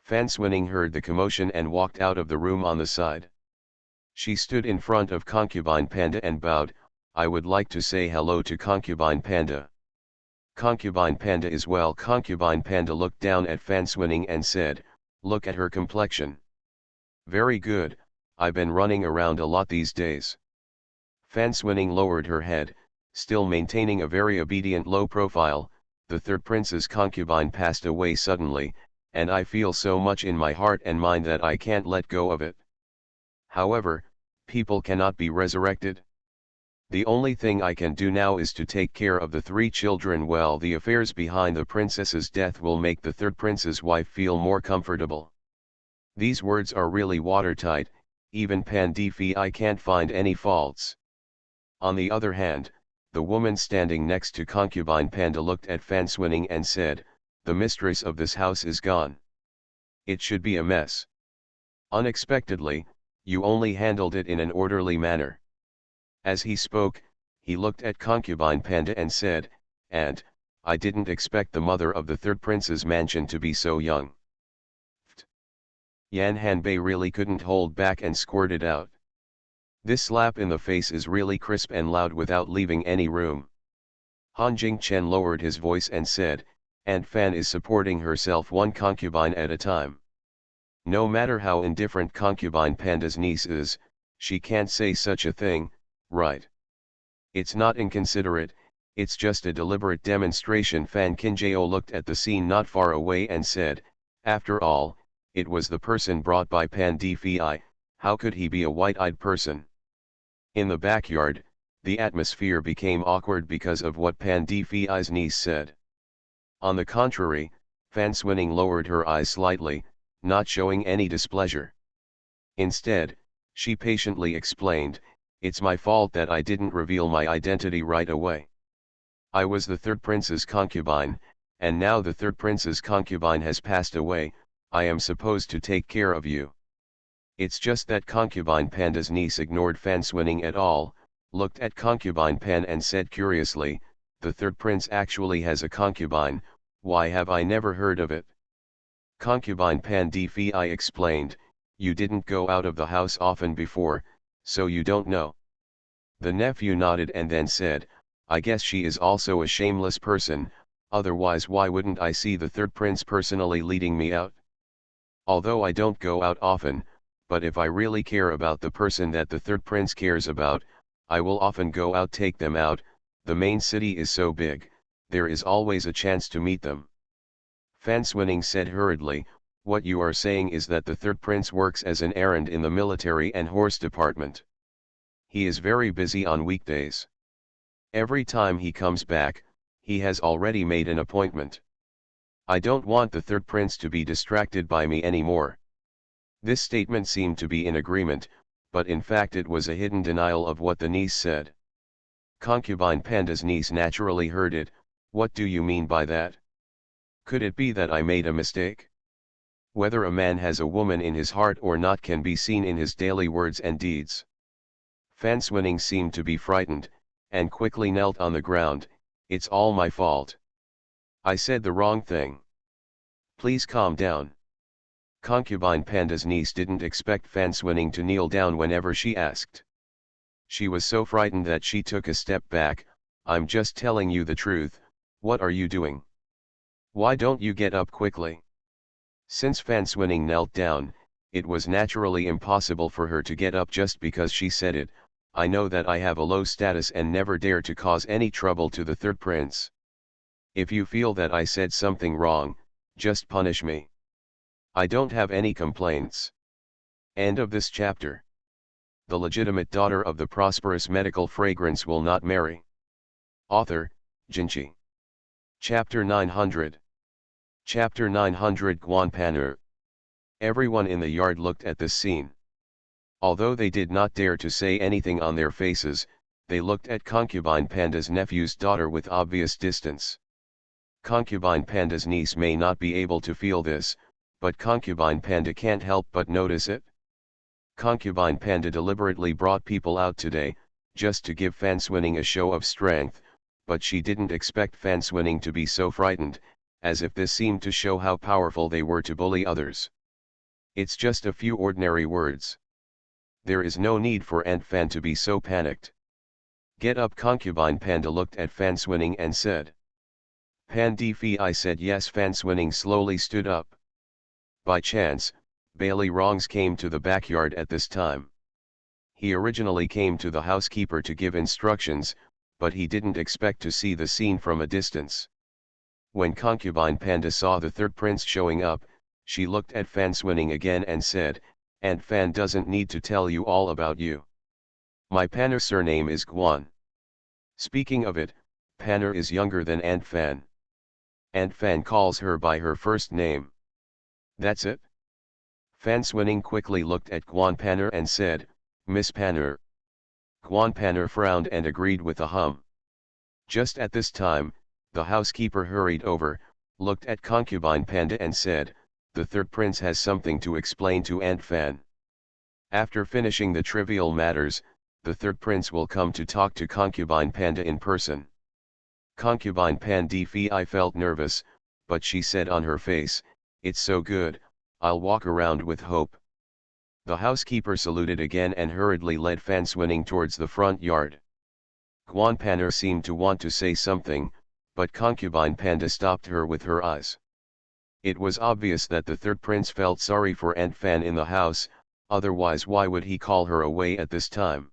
Fan Swinning heard the commotion and walked out of the room on the side. She stood in front of concubine Panda and bowed. I would like to say hello to concubine Panda. Concubine Panda is well. Concubine Panda looked down at Fan Swinning and said, Look at her complexion. Very good, I've been running around a lot these days. Fan Swinning lowered her head, still maintaining a very obedient low profile. The third prince's concubine passed away suddenly, and I feel so much in my heart and mind that I can't let go of it. However, people cannot be resurrected. The only thing I can do now is to take care of the 3 children well. The affairs behind the princess's death will make the third prince's wife feel more comfortable. These words are really watertight, even Pandifi can't find any faults. On the other hand, the woman standing next to concubine Panda looked at Fan Swinning and said, "The mistress of this house is gone. It should be a mess. Unexpectedly, you only handled it in an orderly manner." As he spoke, he looked at concubine Panda and said, "And, I didn't expect the mother of the third prince's mansion to be so young." Yan Hanbei really couldn't hold back and squirted out. This slap in the face is really crisp and loud without leaving any room. Han Jingchen lowered his voice and said, "And Fan is supporting herself one concubine at a time. No matter how indifferent concubine Panda's niece is, she can't say such a thing, right? It's not inconsiderate, it's just a deliberate demonstration." Fan Qinjiao looked at the scene not far away and said, "After all, it was the person brought by Pan Dfi, how could he be a white-eyed person?" In the backyard, the atmosphere became awkward because of what Pan Dfi's niece said. On the contrary, Fan Swinning lowered her eyes slightly, not showing any displeasure. Instead, she patiently explained, "It's my fault that I didn't reveal my identity right away. I was the third prince's concubine, and now the third prince's concubine has passed away. I am supposed to take care of you." It's just that concubine Panda's niece ignored Fan Swinning at all, looked at concubine Pan and said curiously, "The third prince actually has a concubine, why have I never heard of it?" Concubine Pan Dfi explained, "You didn't go out of the house often before, so you don't know." The nephew nodded and then said, "I guess she is also a shameless person, otherwise why wouldn't I see the third prince personally leading me out? Although I don't go out often, but if I really care about the person that the third prince cares about, I will often go out, take them out. The main city is so big, there is always a chance to meet them." Fan Swinning said hurriedly, "What you are saying is that the third prince works as an errand in the military and horse department. He is very busy on weekdays. Every time he comes back, he has already made an appointment. I don't want the third prince to be distracted by me anymore." This statement seemed to be in agreement, but in fact it was a hidden denial of what the niece said. Concubine Panda's niece naturally heard it. "What do you mean by that? Could it be that I made a mistake?" Whether a man has a woman in his heart or not can be seen in his daily words and deeds. Fan Swinning seemed to be frightened, and quickly knelt on the ground. "It's all my fault. I said the wrong thing. Please calm down." Concubine Panda's niece didn't expect Fan Swinning to kneel down whenever she asked. She was so frightened that she took a step back. "I'm just telling you the truth, what are you doing? Why don't you get up quickly?" Since Fan Swinning knelt down, it was naturally impossible for her to get up just because she said it. "I know that I have a low status and never dare to cause any trouble to the third prince. If you feel that I said something wrong, just punish me. I don't have any complaints." End of this chapter. The legitimate daughter of the prosperous medical fragrance will not marry. Author, Jinchi. Chapter 900. Chapter 900 Guanpanu. Everyone in the yard looked at this scene. Although they did not dare to say anything on their faces, they looked at concubine Panda's nephew's daughter with obvious distance. Concubine Panda's niece may not be able to feel this, but concubine Panda can't help but notice it. Concubine Panda deliberately brought people out today, just to give Fan Swinning a show of strength, but she didn't expect Fan Swinning to be so frightened, as if this seemed to show how powerful they were to bully others. It's just a few ordinary words. There is no need for Aunt Fan to be so panicked. "Get up." Concubine Panda looked at Fan Swinning and said. Pan Dfi said yes. Fan Swinning slowly stood up. By chance, Bailey Rongs came to the backyard at this time. He originally came to the housekeeper to give instructions, but he didn't expect to see the scene from a distance. When Concubine Panda saw the third prince showing up, she looked at Fan Swinning again and said, "Aunt Fan doesn't need to tell you all about you. My Panner surname is Guan. Speaking of it, Panner is younger than Aunt Fan. Aunt Fan calls her by her first name. That's it?" Fan Swinning quickly looked at Guan Panner and said, "Miss Panner." Guan Panner frowned and agreed with a hum. Just at this time, the housekeeper hurried over, looked at Concubine Panda and said, "The third prince has something to explain to Aunt Fan. After finishing the trivial matters, the third prince will come to talk to Concubine Panda in person." Concubine Panda felt nervous, but she said on her face, "It's so good, I'll walk around with hope." The housekeeper saluted again and hurriedly led Fan Swinning towards the front yard. Guan Panner seemed to want to say something, but Concubine Panda stopped her with her eyes. It was obvious that the third prince felt sorry for Aunt Fan in the house, otherwise why would he call her away at this time?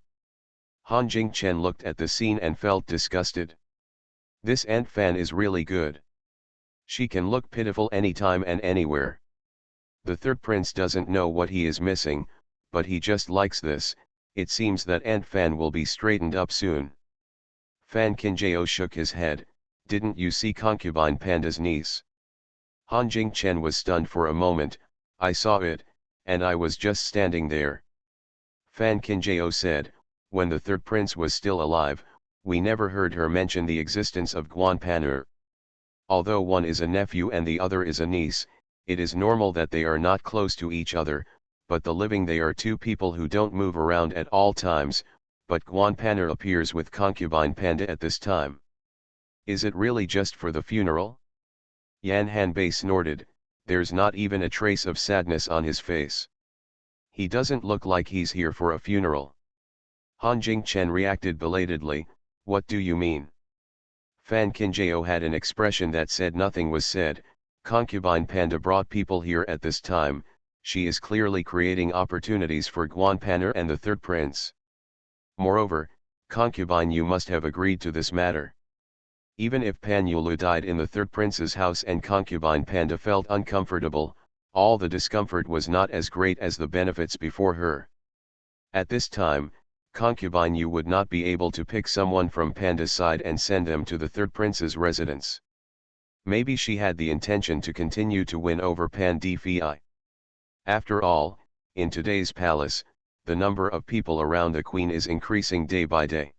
Han Jingchen looked at the scene and felt disgusted. This Aunt Fan is really good. She can look pitiful anytime and anywhere. The third prince doesn't know what he is missing, but he just likes this. It seems that Aunt Fan will be straightened up soon. Fan Kinjao shook his head. "Didn't you see Concubine Panda's niece?" Han Jingchen was stunned for a moment. "I saw it, and I was just standing there." Fan Kinjao said, "When the third prince was still alive, we never heard her mention the existence of Guan Panner. Although one is a nephew and the other is a niece, it is normal that they are not close to each other, but the living they are two people who don't move around at all times, but Guan Panner appears with Concubine Panda at this time. Is it really just for the funeral?" Yan Hanbei snorted. "There's not even a trace of sadness on his face. He doesn't look like he's here for a funeral." Han Jingchen reacted belatedly, "What do you mean?" Fan Kinjao had an expression that said nothing was said. "Concubine Panda brought people here at this time, she is clearly creating opportunities for Guan Panner and the third prince. Moreover, Concubine Yu must have agreed to this matter. Even if Pan Yulu died in the third prince's house and Concubine Panda felt uncomfortable, all the discomfort was not as great as the benefits before her. At this time, Concubine Yu would not be able to pick someone from Panda's side and send them to the third prince's residence. Maybe she had the intention to continue to win over Pan Dfi. After all, in today's palace, the number of people around the queen is increasing day by day.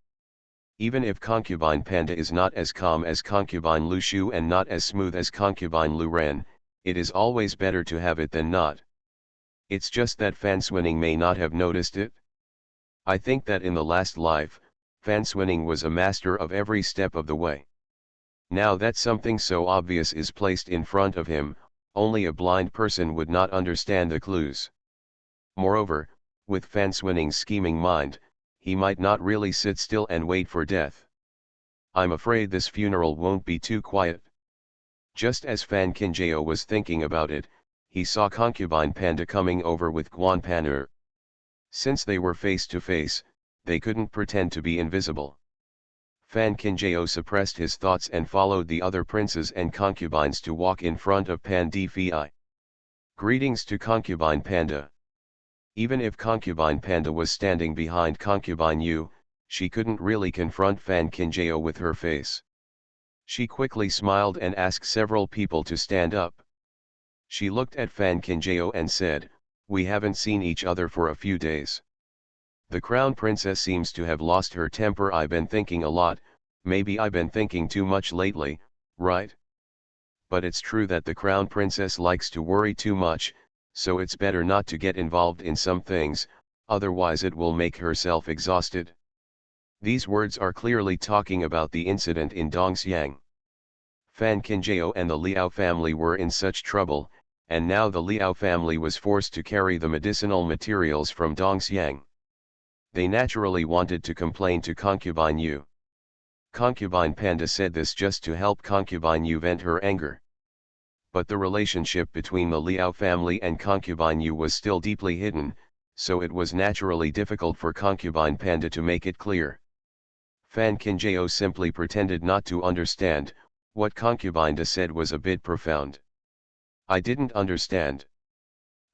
Even if Concubine Panda is not as calm as Concubine Lu Shu and not as smooth as Concubine Lu Ren, it is always better to have it than not. It's just that Fan Swinning may not have noticed it. I think that in the last life, Fan Swinning was a master of every step of the way. Now that something so obvious is placed in front of him, only a blind person would not understand the clues. Moreover, with Fan Swinning's scheming mind, he might not really sit still and wait for death. I'm afraid this funeral won't be too quiet." Just as Fan Kinjao was thinking about it, he saw Concubine Panda coming over with Guan Panner. Since they were face to face, they couldn't pretend to be invisible. Fan Kinjao suppressed his thoughts and followed the other princes and concubines to walk in front of Pan Dfi. "Greetings to Concubine Panda." Even if Concubine Panda was standing behind Concubine Yu, she couldn't really confront Fan Kinjao with her face. She quickly smiled and asked several people to stand up. She looked at Fan Kinjao and said, "We haven't seen each other for a few days. The crown princess seems to have lost her temper. I've been thinking a lot, maybe I've been thinking too much lately, right? But it's true that the crown princess likes to worry too much, so it's better not to get involved in some things, otherwise it will make herself exhausted." These words are clearly talking about the incident in Dongxiang. Fan Kinjao and the Liao family were in such trouble, and now the Liao family was forced to carry the medicinal materials from Dongxiang. They naturally wanted to complain to Concubine Yu. Concubine Panda said this just to help Concubine Yu vent her anger. But the relationship between the Liao family and concubine Yu was still deeply hidden, so it was naturally difficult for concubine Panda to make it clear. Fan Qinjiao simply pretended not to understand. What concubine Da said was a bit profound. I didn't understand.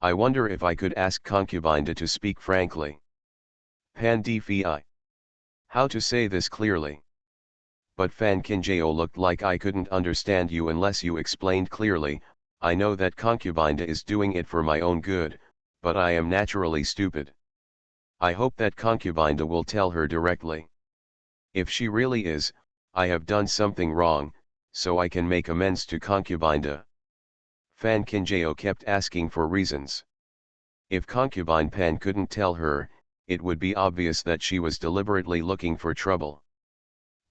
I wonder if I could ask concubine Da to speak frankly. Pan Di Fi. How to say this clearly? But Fan Qinjiao looked like I couldn't understand you unless you explained clearly. I know that concubine Da is doing it for my own good, but I am naturally stupid. I hope that concubine Da will tell her directly. If she really is, I have done something wrong, so I can make amends to concubine Da. Fan Qinjiao kept asking for reasons. If concubine Pan couldn't tell her, it would be obvious that she was deliberately looking for trouble.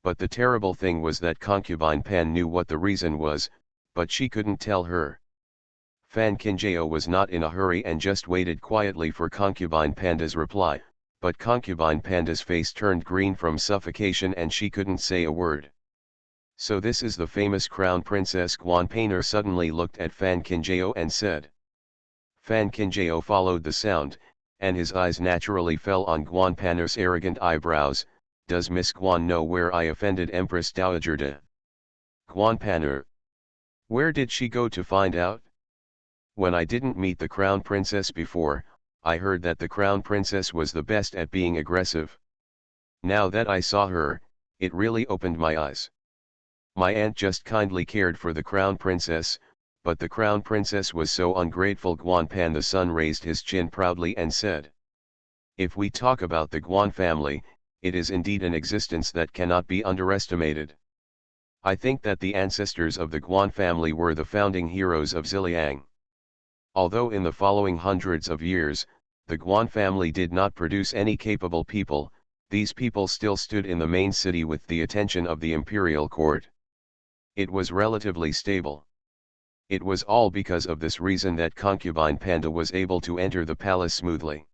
But the terrible thing was that concubine Pan knew what the reason was, but she couldn't tell her. Fan Qinjiao was not in a hurry and just waited quietly for concubine Panda's reply, but concubine Panda's face turned green from suffocation and she couldn't say a word. So this is the famous crown princess. Guan Painter suddenly looked at Fan Qinjiao and said. Fan Qinjiao followed the sound, and his eyes naturally fell on Guan Painter's arrogant eyebrows. Does Miss Guan know where I offended Empress Dowager Da? Guan Painter. Where did she go to find out? When I didn't meet the crown princess before, I heard that the crown princess was the best at being aggressive. Now that I saw her, it really opened my eyes. My aunt just kindly cared for the crown princess, but the crown princess was so ungrateful. Guan Pan the son raised his chin proudly and said. If we talk about the Guan family, it is indeed an existence that cannot be underestimated. I think that the ancestors of the Guan family were the founding heroes of Ziliang. Although in the following hundreds of years, the Guan family did not produce any capable people, these people still stood in the main city with the attention of the imperial court. It was relatively stable. It was all because of this reason that concubine Panda was able to enter the palace smoothly.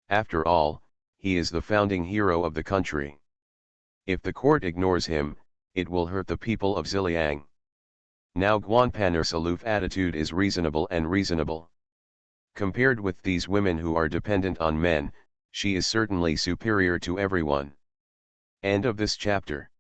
After all, he is the founding hero of the country. If the court ignores him, it will hurt the people of Ziliang. Now Guan Pan's aloof attitude is reasonable and reasonable. Compared with these women who are dependent on men, she is certainly superior to everyone. End of this chapter.